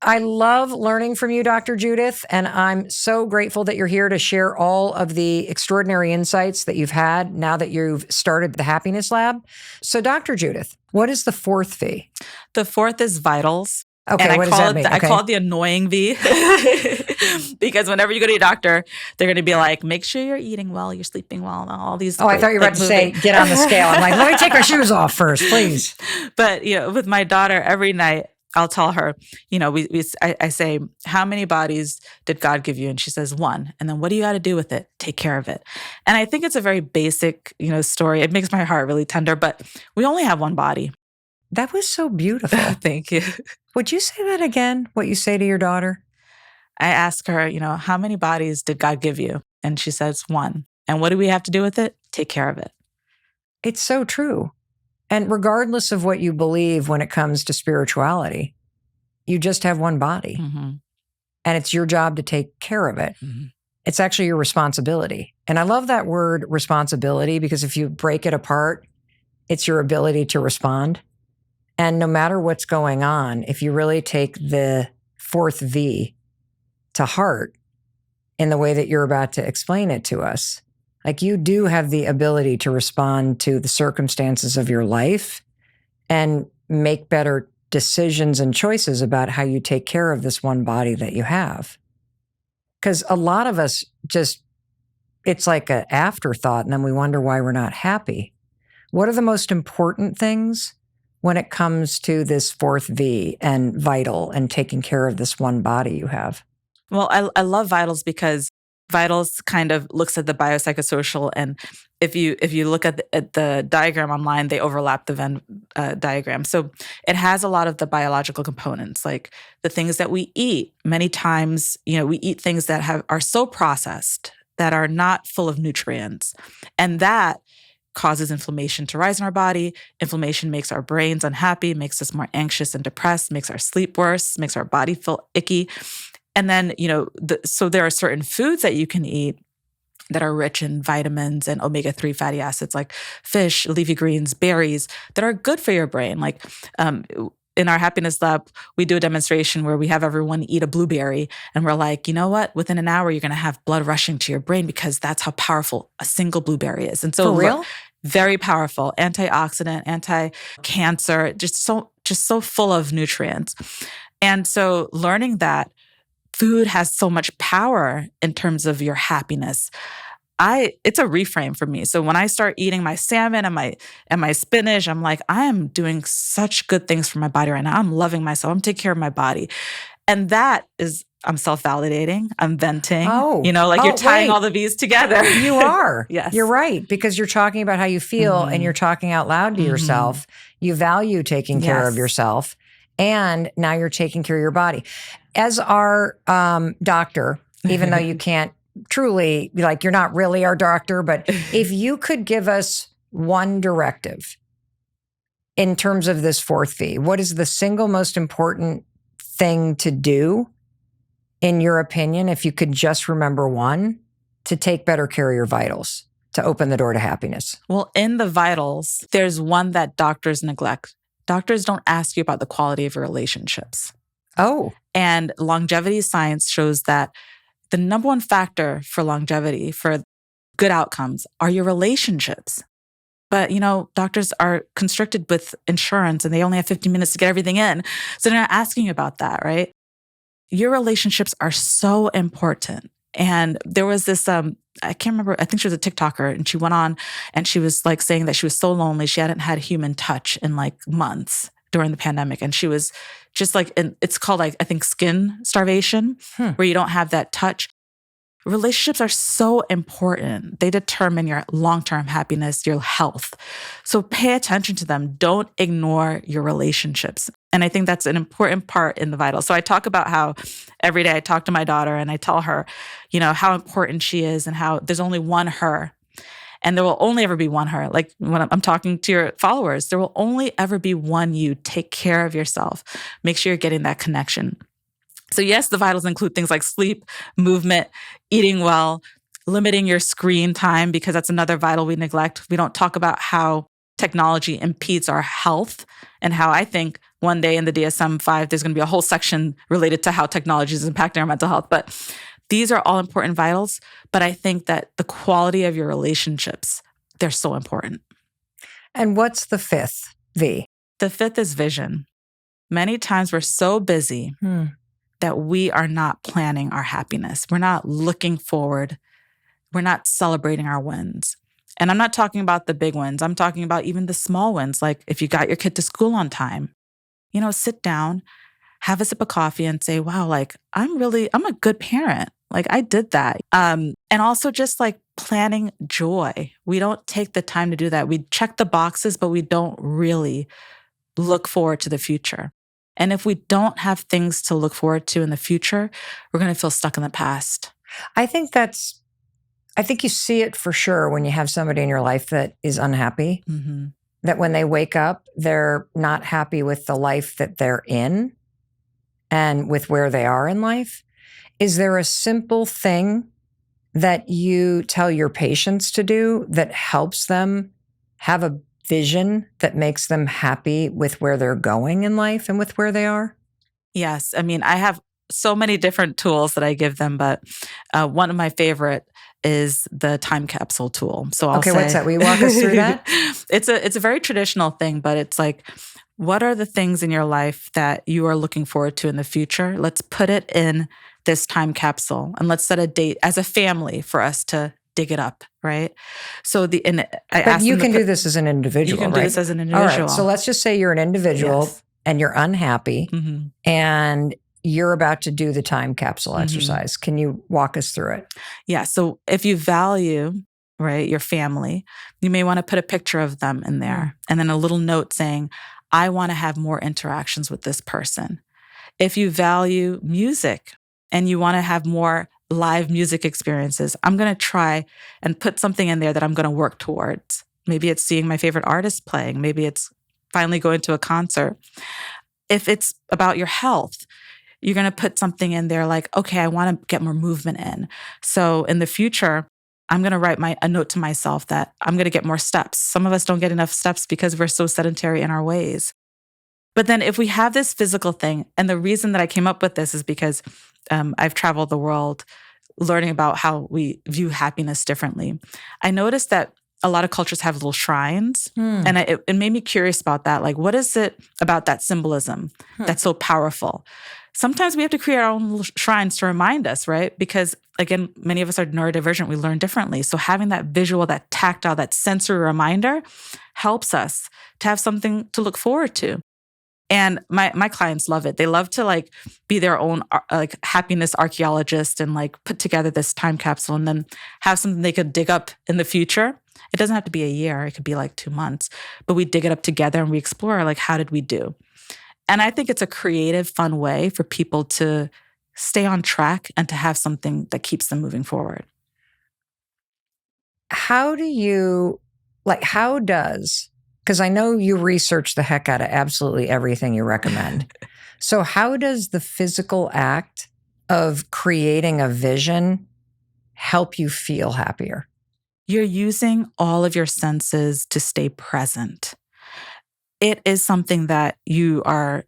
I love learning from you, Dr. Judith, and I'm so grateful that you're here to share all of the extraordinary insights that you've had now that you've started the Happiness Lab. So, Dr. Judith, what is the 4th V? The 4th is vitals. Okay, and what does that mean? I call it the annoying V because whenever you go to your doctor, they're going to be like, make sure you're eating well, you're sleeping well, and all these. Oh, I thought you were about to say, get on the scale. I'm like, let me take our shoes off first, please. But, with my daughter, every night, I'll tell her, I say, how many bodies did God give you? And she says, 1. And then what do you got to do with it? Take care of it. And I think it's a very basic, story. It makes my heart really tender, but we only have one body. That was so beautiful. Thank you. Would you say that again, what you say to your daughter? I ask her, how many bodies did God give you? And she says, 1. And what do we have to do with it? Take care of it. It's so true. And regardless of what you believe when it comes to spirituality, you just have one body. Mm-hmm. And it's your job to take care of it. Mm-hmm. It's actually your responsibility. And I love that word responsibility, because if you break it apart, it's your ability to respond. And no matter what's going on, if you really take the 4th V to heart in the way that you're about to explain it to us, like, you do have the ability to respond to the circumstances of your life and make better decisions and choices about how you take care of this one body that you have. Because a lot of us it's like an afterthought, and then we wonder why we're not happy. What are the most important things when it comes to this 4th V and vital and taking care of this one body you have? Well, I love vitals because vitals kind of looks at the biopsychosocial, and if you look at the diagram online, they overlap the Venn diagram. So it has a lot of the biological components, like the things that we eat. Many times, we eat things that are so processed that are not full of nutrients, and that causes inflammation to rise in our body. Inflammation makes our brains unhappy, makes us more anxious and depressed, makes our sleep worse, makes our body feel icky. And then, so there are certain foods that you can eat that are rich in vitamins and omega-3 fatty acids, like fish, leafy greens, berries, that are good for your brain. Like in our Happiness Lab, we do a demonstration where we have everyone eat a blueberry, and we're like, you know what? Within an hour, you're going to have blood rushing to your brain, because that's how powerful a single blueberry is. And so, for real? Very powerful, antioxidant, anti-cancer, just so full of nutrients. And so learning that food has so much power in terms of your happiness, it's a reframe for me. So when I start eating my salmon and my spinach, I'm like, I am doing such good things for my body right now. I'm loving myself. I'm taking care of my body. And that is I'm self-validating, I'm venting. Oh. You're tying wait. all the V's together. You are. Yes. You're right. Because you're talking about how you feel and you're talking out loud to yourself. You value taking care of yourself. And now you're taking care of your body. As our doctor, even though you can't truly, you're not really our doctor, but if you could give us one directive in terms of this fourth V, what is the single most important thing to do, in your opinion, if you could just remember one, to take better care of your vitals, to open the door to happiness? Well, in the vitals, there's one that doctors neglect. Doctors don't ask you about the quality of your relationships. Oh. And longevity science shows that the number one factor for longevity, for good outcomes, are your relationships. But, doctors are constricted with insurance and they only have 15 minutes to get everything in. So they're not asking you about that, right? Your relationships are so important. And there was this, I can't remember, I think she was a TikToker, and she went on and she was saying that she was so lonely. She hadn't had human touch in months during the pandemic. And she was just it's called, I think, skin starvation, where you don't have that touch. Relationships are so important. They determine your long-term happiness, your health. So pay attention to them. Don't ignore your relationships. And I think that's an important part in the vital. So I talk about how every day I talk to my daughter and I tell her, how important she is and how there's only one her. And there will only ever be one her. Like when I'm talking to your followers, there will only ever be one you. Take care of yourself. Make sure you're getting that connection. So yes, the vitals include things like sleep, movement, eating well, limiting your screen time, because that's another vital we neglect. We don't talk about how technology impedes our health, and how I think one day in the DSM-5, there's going to be a whole section related to how technology is impacting our mental health. But these are all important vitals. But I think that the quality of your relationships, they're so important. And what's the fifth V? The fifth is vision. Many times we're so busy that we are not planning our happiness. We're not looking forward. We're not celebrating our wins. And I'm not talking about the big wins. I'm talking about even the small wins. Like if you got your kid to school on time, sit down, have a sip of coffee and say, wow, I'm a good parent. I did that. And also just planning joy. We don't take the time to do that. We check the boxes, but we don't really look forward to the future. And if we don't have things to look forward to in the future, we're going to feel stuck in the past. I think you see it for sure when you have somebody in your life that is unhappy, that when they wake up, they're not happy with the life that they're in and with where they are in life. Is there a simple thing that you tell your patients to do that helps them have a vision that makes them happy with where they're going in life and with where they are? Yes. I mean, I have so many different tools that I give them, but one of my favorite is the time capsule tool. So I'll say, what's that? Will you walk us through that? It's a very traditional thing, but it's what are the things in your life that you are looking forward to in the future? Let's put it in this time capsule and let's set a date as a family for us to dig it up, right? So but you can do this as an individual, right? You can do this as an individual. All right. So let's just say you're an individual and you're unhappy and you're about to do the time capsule exercise. Can you walk us through it? Yeah. So if you value, right, your family, you may want to put a picture of them in there and then a little note saying, I want to have more interactions with this person. If you value music and you want to have more live music experiences, I'm going to try and put something in there that I'm going to work towards. Maybe it's seeing my favorite artist playing. Maybe it's finally going to a concert. If it's about your health, you're going to put something in there like, okay, I want to get more movement in. So in the future, I'm going to write a note to myself that I'm going to get more steps. Some of us don't get enough steps because we're so sedentary in our ways. But then if we have this physical thing, and the reason that I came up with this is because I've traveled the world learning about how we view happiness differently. I noticed that a lot of cultures have little shrines, and it made me curious about that. Like, what is it about that symbolism that's so powerful? Sometimes we have to create our own little shrines to remind us, right? Because again, many of us are neurodivergent. We learn differently. So having that visual, that tactile, that sensory reminder helps us to have something to look forward to. And my clients love it. They love to like be their own like happiness archaeologist and like put together this time capsule and then have something they could dig up in the future. It doesn't have to be a year. It could be like 2 months, but we dig it up together and we explore like, how did we do? And I think it's a creative, fun way for people to stay on track and to have something that keeps them moving forward. How does, because I know you research the heck out of absolutely everything you recommend. So how does the physical act of creating a vision help you feel happier? You're using all of your senses to stay present. It is something that you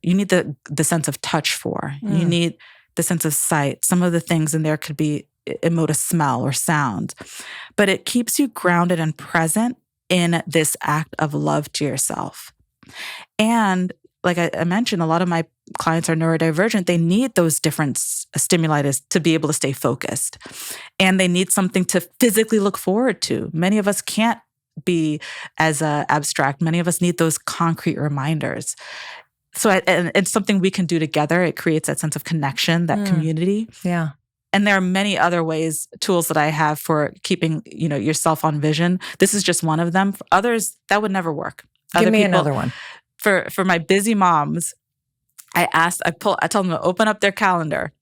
need the sense of touch for. You need the sense of sight. Some of the things in there could be emote smell or sound, but it keeps you grounded and present in this act of love to yourself. And like I mentioned, a lot of my clients are neurodivergent. They need those different stimuli to be able to stay focused. And they need something to physically look forward to. Many of us can't be as abstract. Many of us need those concrete reminders. So and it's something we can do together. It creates that sense of connection, that community. Yeah. And there are many other tools that I have for keeping, yourself on vision. This is just one of them. For others, that would never work. Give me another one. For my busy moms, I tell them to open up their calendar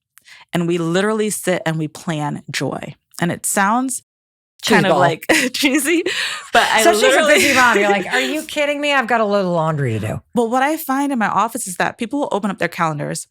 and we literally sit and we plan joy. And it sounds kind of like cheesy, but especially for a busy mom, you're like, are you kidding me? I've got a little laundry to do. Well, what I find in my office is that people will open up their calendars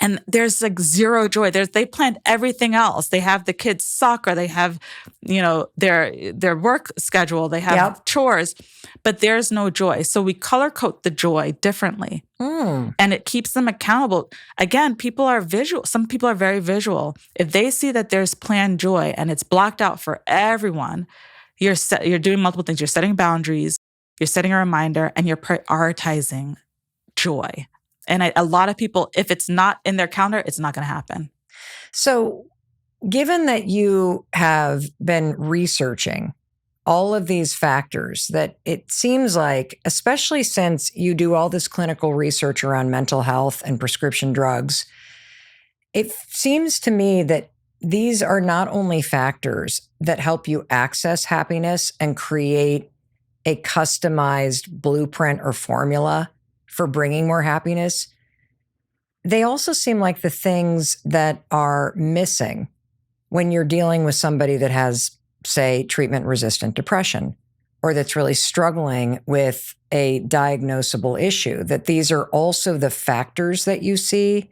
and there's like zero joy. They planned everything else. They have the kids' soccer. They have, their work schedule. They have chores, but there's no joy. So we color code the joy differently, and it keeps them accountable. Again, people are visual. Some people are very visual. If they see that there's planned joy and it's blocked out for everyone, you're doing multiple things. You're setting boundaries. You're setting a reminder, and you're prioritizing joy. And a lot of people, if it's not in their calendar, it's not going to happen. So given that you have been researching all of these factors, that it seems like, especially since you do all this clinical research around mental health and prescription drugs, it seems to me that these are not only factors that help you access happiness and create a customized blueprint or formula for bringing more happiness, they also seem like the things that are missing when you're dealing with somebody that has, say, treatment-resistant depression, or that's really struggling with a diagnosable issue, that these are also the factors that you see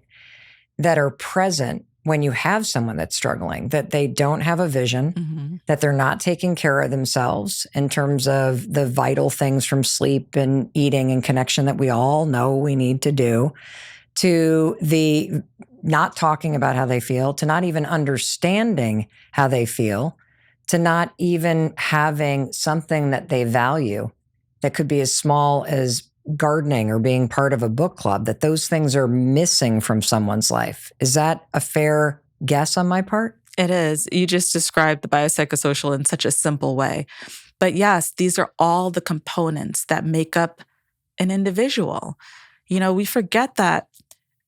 that are present when you have someone that's struggling, that they don't have a vision, that they're not taking care of themselves in terms of the vital things from sleep and eating and connection that we all know we need to do, to the not talking about how they feel, to not even understanding how they feel, to not even having something that they value that could be as small as gardening or being part of a book club, that those things are missing from someone's life. Is that a fair guess on my part? It is. You just described the biopsychosocial in such a simple way. But yes, these are all the components that make up an individual. We forget that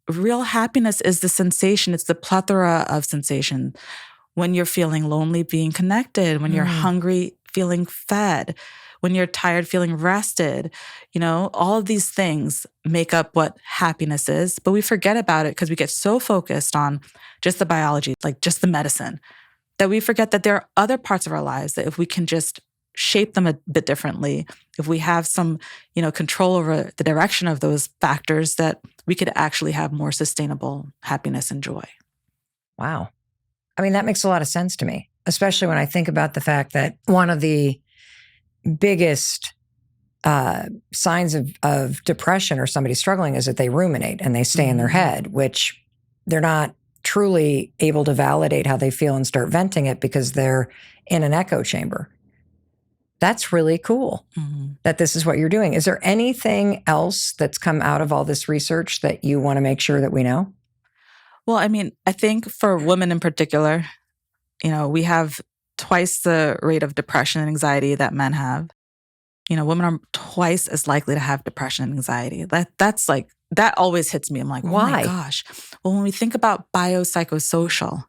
real happiness is the sensation. It's the plethora of sensation. When you're feeling lonely, being connected. When you're hungry, feeling fed. When you're tired, feeling rested. All of these things make up what happiness is, but we forget about it because we get so focused on just the biology, like just the medicine, that we forget that there are other parts of our lives that if we can just shape them a bit differently, if we have some, control over the direction of those factors, that we could actually have more sustainable happiness and joy. Wow. I mean, that makes a lot of sense to me, especially when I think about the fact that one of the biggest signs of depression or somebody struggling is that they ruminate and they stay in their head, which they're not truly able to validate how they feel and start venting it because they're in an echo chamber. That's really cool that this is what you're doing. Is there anything else that's come out of all this research that you want to make sure that we know? Well, I mean, I think for women in particular, we have twice the rate of depression and anxiety that men have. Women are twice as likely to have depression and anxiety. That always hits me. I'm like, oh my Why? gosh. Well, when we think about biopsychosocial,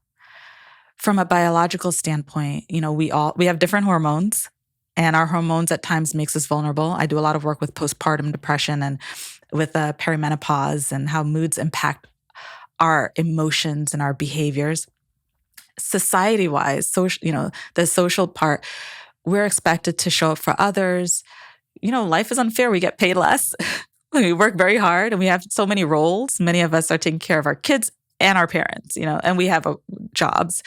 from a biological standpoint, we have different hormones, and our hormones at times makes us vulnerable. I do a lot of work with postpartum depression and with perimenopause and how moods impact our emotions and our behaviors. Society-wise, the social part, we're expected to show up for others. Life is unfair. We get paid less. We work very hard and we have so many roles. Many of us are taking care of our kids and our parents, and we have jobs.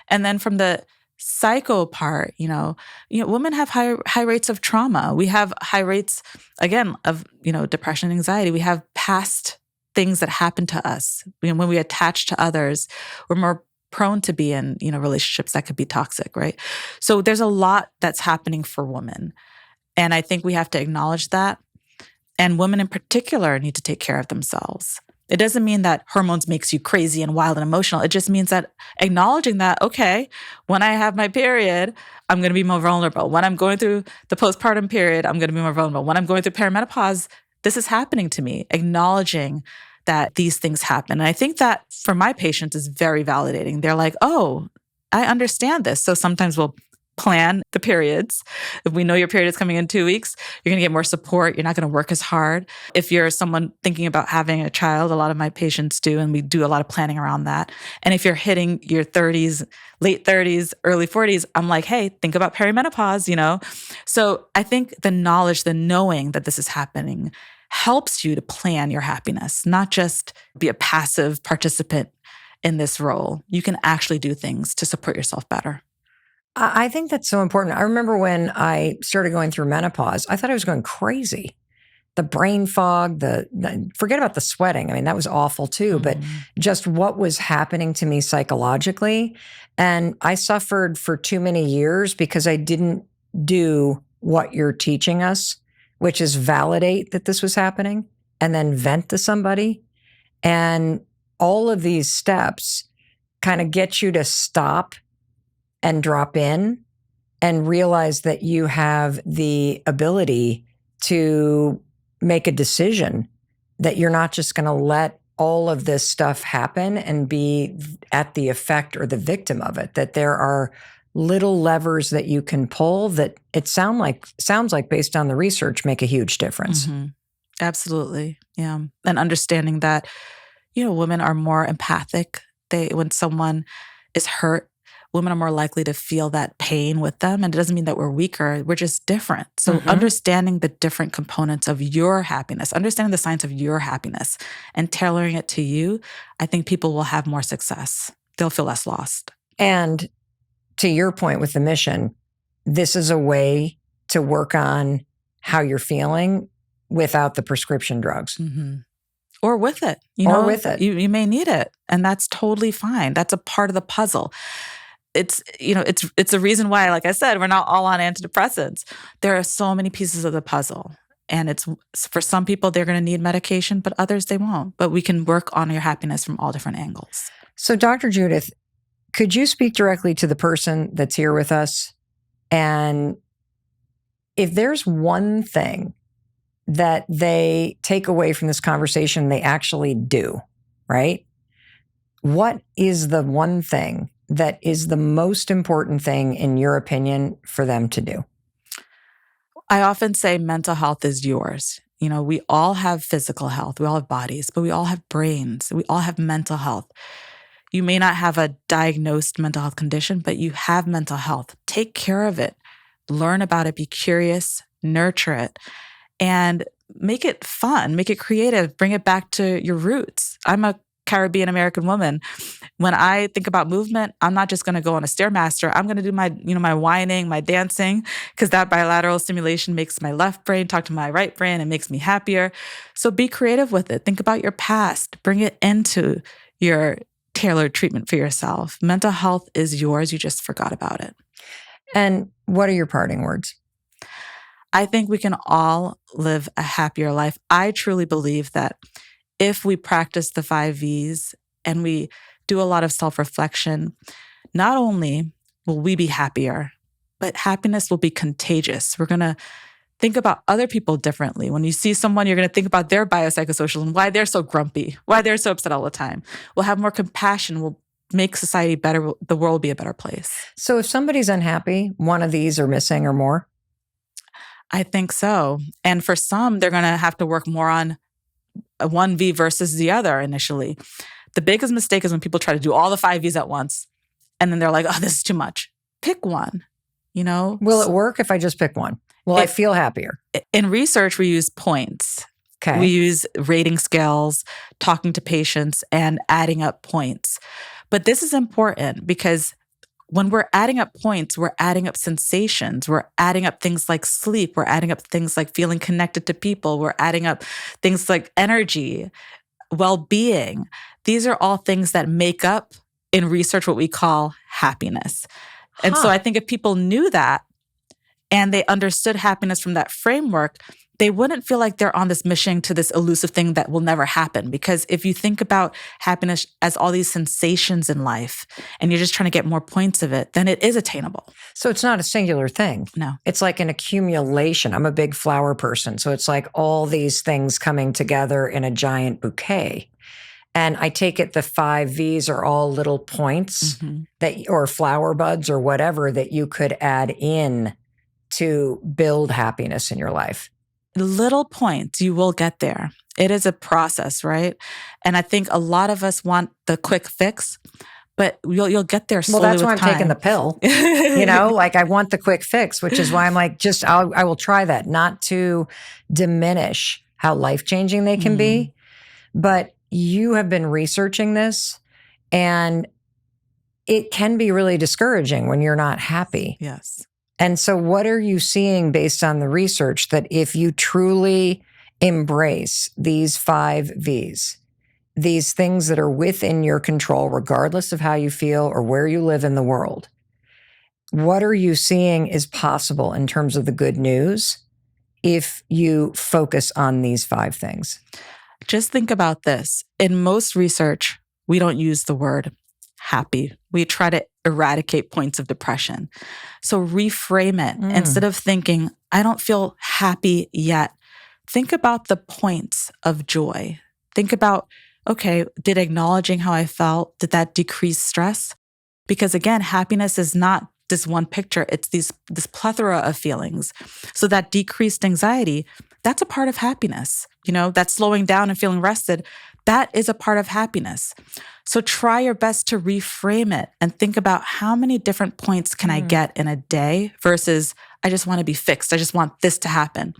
And then from the psycho part, women have high rates of trauma. We have high rates, again, of, depression and anxiety. We have past things that happen to us. When we attach to others, we're more prone to be in, relationships that could be toxic, right? So there's a lot that's happening for women. And I think we have to acknowledge that. And women in particular need to take care of themselves. It doesn't mean that hormones makes you crazy and wild and emotional. It just means that acknowledging that, okay, when I have my period, I'm going to be more vulnerable. When I'm going through the postpartum period, I'm going to be more vulnerable. When I'm going through perimenopause, this is happening to me. Acknowledging that these things happen. And I think that for my patients is very validating. They're like, oh, I understand this. So sometimes we'll plan the periods. If we know your period is coming in 2 weeks, you're going to get more support. You're not going to work as hard. If you're someone thinking about having a child, a lot of my patients do, and we do a lot of planning around that. And if you're hitting your 30s, late 30s, early 40s, I'm like, hey, think about perimenopause, So I think the knowledge, the knowing that this is happening helps you to plan your happiness, not just be a passive participant in this role. You can actually do things to support yourself better. I think that's so important. I remember when I started going through menopause, I thought I was going crazy. The brain fog, forget about the sweating. I mean, that was awful too, but just what was happening to me psychologically. And I suffered for too many years because I didn't do what you're teaching us, which is validate that this was happening and then vent to somebody. And all of these steps kind of get you to stop and drop in and realize that you have the ability to make a decision, that you're not just going to let all of this stuff happen and be at the effect or the victim of it, that there are little levers that you can pull that it sounds like based on the research make a huge difference. Mm-hmm. Absolutely. Yeah. And understanding that, women are more empathic. When someone is hurt, women are more likely to feel that pain with them. And it doesn't mean that we're weaker. We're just different. So understanding the different components of your happiness, understanding the science of your happiness and tailoring it to you, I think people will have more success. They'll feel less lost. And to your point with the mission, this is a way to work on how you're feeling without the prescription drugs. Mm-hmm. Or with it. With it. You may need it. And that's totally fine. That's a part of the puzzle. It's the reason why, like I said, we're not all on antidepressants. There are so many pieces of the puzzle. And it's for some people, they're going to need medication, but others they won't. But we can work on your happiness from all different angles. So Dr. Judith, could you speak directly to the person that's here with us? And if there's one thing that they take away from this conversation, they actually do, right? What is the one thing that is the most important thing, in your opinion, for them to do? I often say mental health is yours. We all have physical health. We all have bodies, but we all have brains. We all have mental health. You may not have a diagnosed mental health condition, but you have mental health. Take care of it. Learn about it. Be curious. Nurture it. And make it fun. Make it creative. Bring it back to your roots. I'm a Caribbean American woman. When I think about movement, I'm not just going to go on a Stairmaster. I'm going to do my, my whining, my dancing, because that bilateral stimulation makes my left brain talk to my right brain and makes me happier. So be creative with it. Think about your past. Bring it into your tailored treatment for yourself. Mental health is yours. You just forgot about it. And what are your parting words? I think we can all live a happier life. I truly believe that if we practice the 5 V's and we do a lot of self-reflection, not only will we be happier, but happiness will be contagious. We're going to think about other people differently. When you see someone, you're going to think about their biopsychosocial and why they're so grumpy, why they're so upset all the time. We'll have more compassion. We'll make society better. The world will be a better place. So if somebody's unhappy, one of these are missing or more? I think so. And for some, they're going to have to work more on one V versus the other initially. The biggest mistake is when people try to do all the 5 Vs at once. And then they're like, oh, this is too much. Pick one, Will it work if I just pick one? Will I feel happier? In research, we use points. Okay. We use rating scales, talking to patients, and adding up points. But this is important because when we're adding up points, we're adding up sensations. We're adding up things like sleep. We're adding up things like feeling connected to people. We're adding up things like energy, well-being. These are all things that make up, in research, what we call happiness. And so I think if people knew that and they understood happiness from that framework, they wouldn't feel like they're on this mission to this elusive thing that will never happen. Because if you think about happiness as all these sensations in life and you're just trying to get more points of it, then it is attainable. So it's not a singular thing. No. It's like an accumulation. I'm a big flower person. So it's like all these things coming together in a giant bouquet. And I take it the 5 Vs are all little points or flower buds or whatever that you could add in to build happiness in your life. Little points, you will get there. It is a process, right? And I think a lot of us want the quick fix, but you'll get there slowly. Well, that's why with I'm time. taking the pill. Like I want the quick fix, which is why I'm like, I will try that, not to diminish how life-changing they can be. But you have been researching this, and it can be really discouraging when you're not happy. Yes. And so what are you seeing based on the research that if you truly embrace these 5 Vs, these things that are within your control, regardless of how you feel or where you live in the world, what are you seeing is possible in terms of the good news if you focus on these 5 things? Just think about this. In most research, we don't use the word happy. We try to eradicate points of depression. So reframe it. Instead of thinking, I don't feel happy yet, think about the points of joy. Think about, okay, did acknowledging how I felt, did that decrease stress? Because again, happiness is not this one picture. It's this plethora of feelings. So that decreased anxiety, that's a part of happiness. That slowing down and feeling rested, that is a part of happiness. So try your best to reframe it and think about how many different points can I get in a day versus I just want to be fixed. I just want this to happen.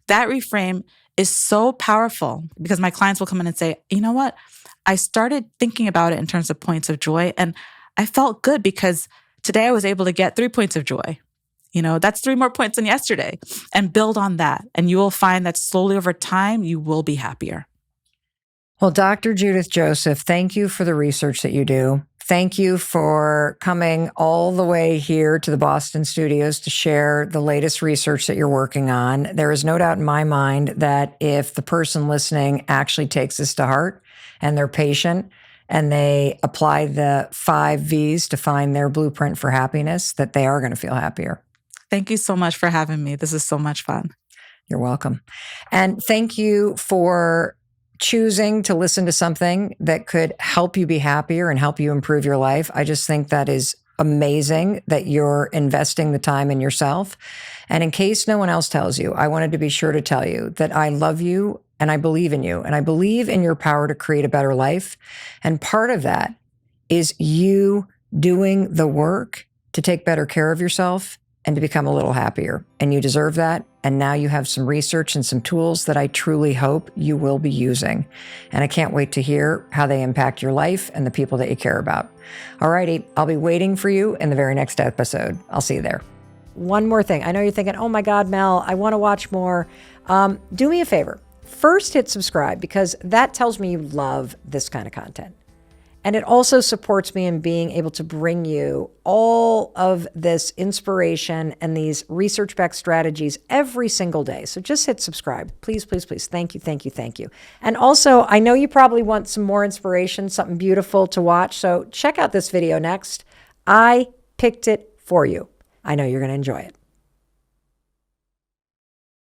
That reframe is so powerful because my clients will come in and say, you know what? I started thinking about it in terms of points of joy, and I felt good because today I was able to get 3 points of joy. That's 3 more points than yesterday, and build on that. And you will find that slowly over time, you will be happier. Well, Dr. Judith Joseph, thank you for the research that you do. Thank you for coming all the way here to the Boston studios to share the latest research that you're working on. There is no doubt in my mind that if the person listening actually takes this to heart and they're patient and they apply the 5 Vs to find their blueprint for happiness, that they are going to feel happier. Thank you so much for having me. This is so much fun. You're welcome. And thank you for choosing to listen to something that could help you be happier and help you improve your life. I just think that is amazing that you're investing the time in yourself. And in case no one else tells you, I wanted to be sure to tell you that I love you and I believe in you and I believe in your power to create a better life. And part of that is you doing the work to take better care of yourself and to become a little happier. And you deserve that. And now you have some research and some tools that I truly hope you will be using. And I can't wait to hear how they impact your life and the people that you care about. All righty, I'll be waiting for you in the very next episode. I'll see you there. One more thing. I know you're thinking, oh my God, Mel, I want to watch more. Do me a favor. First, hit subscribe because that tells me you love this kind of content. And it also supports me in being able to bring you all of this inspiration and these research-backed strategies every single day. So just hit subscribe. Please, please, please. Thank you, thank you, thank you. And also, I know you probably want some more inspiration, something beautiful to watch. So check out this video next. I picked it for you. I know you're going to enjoy it.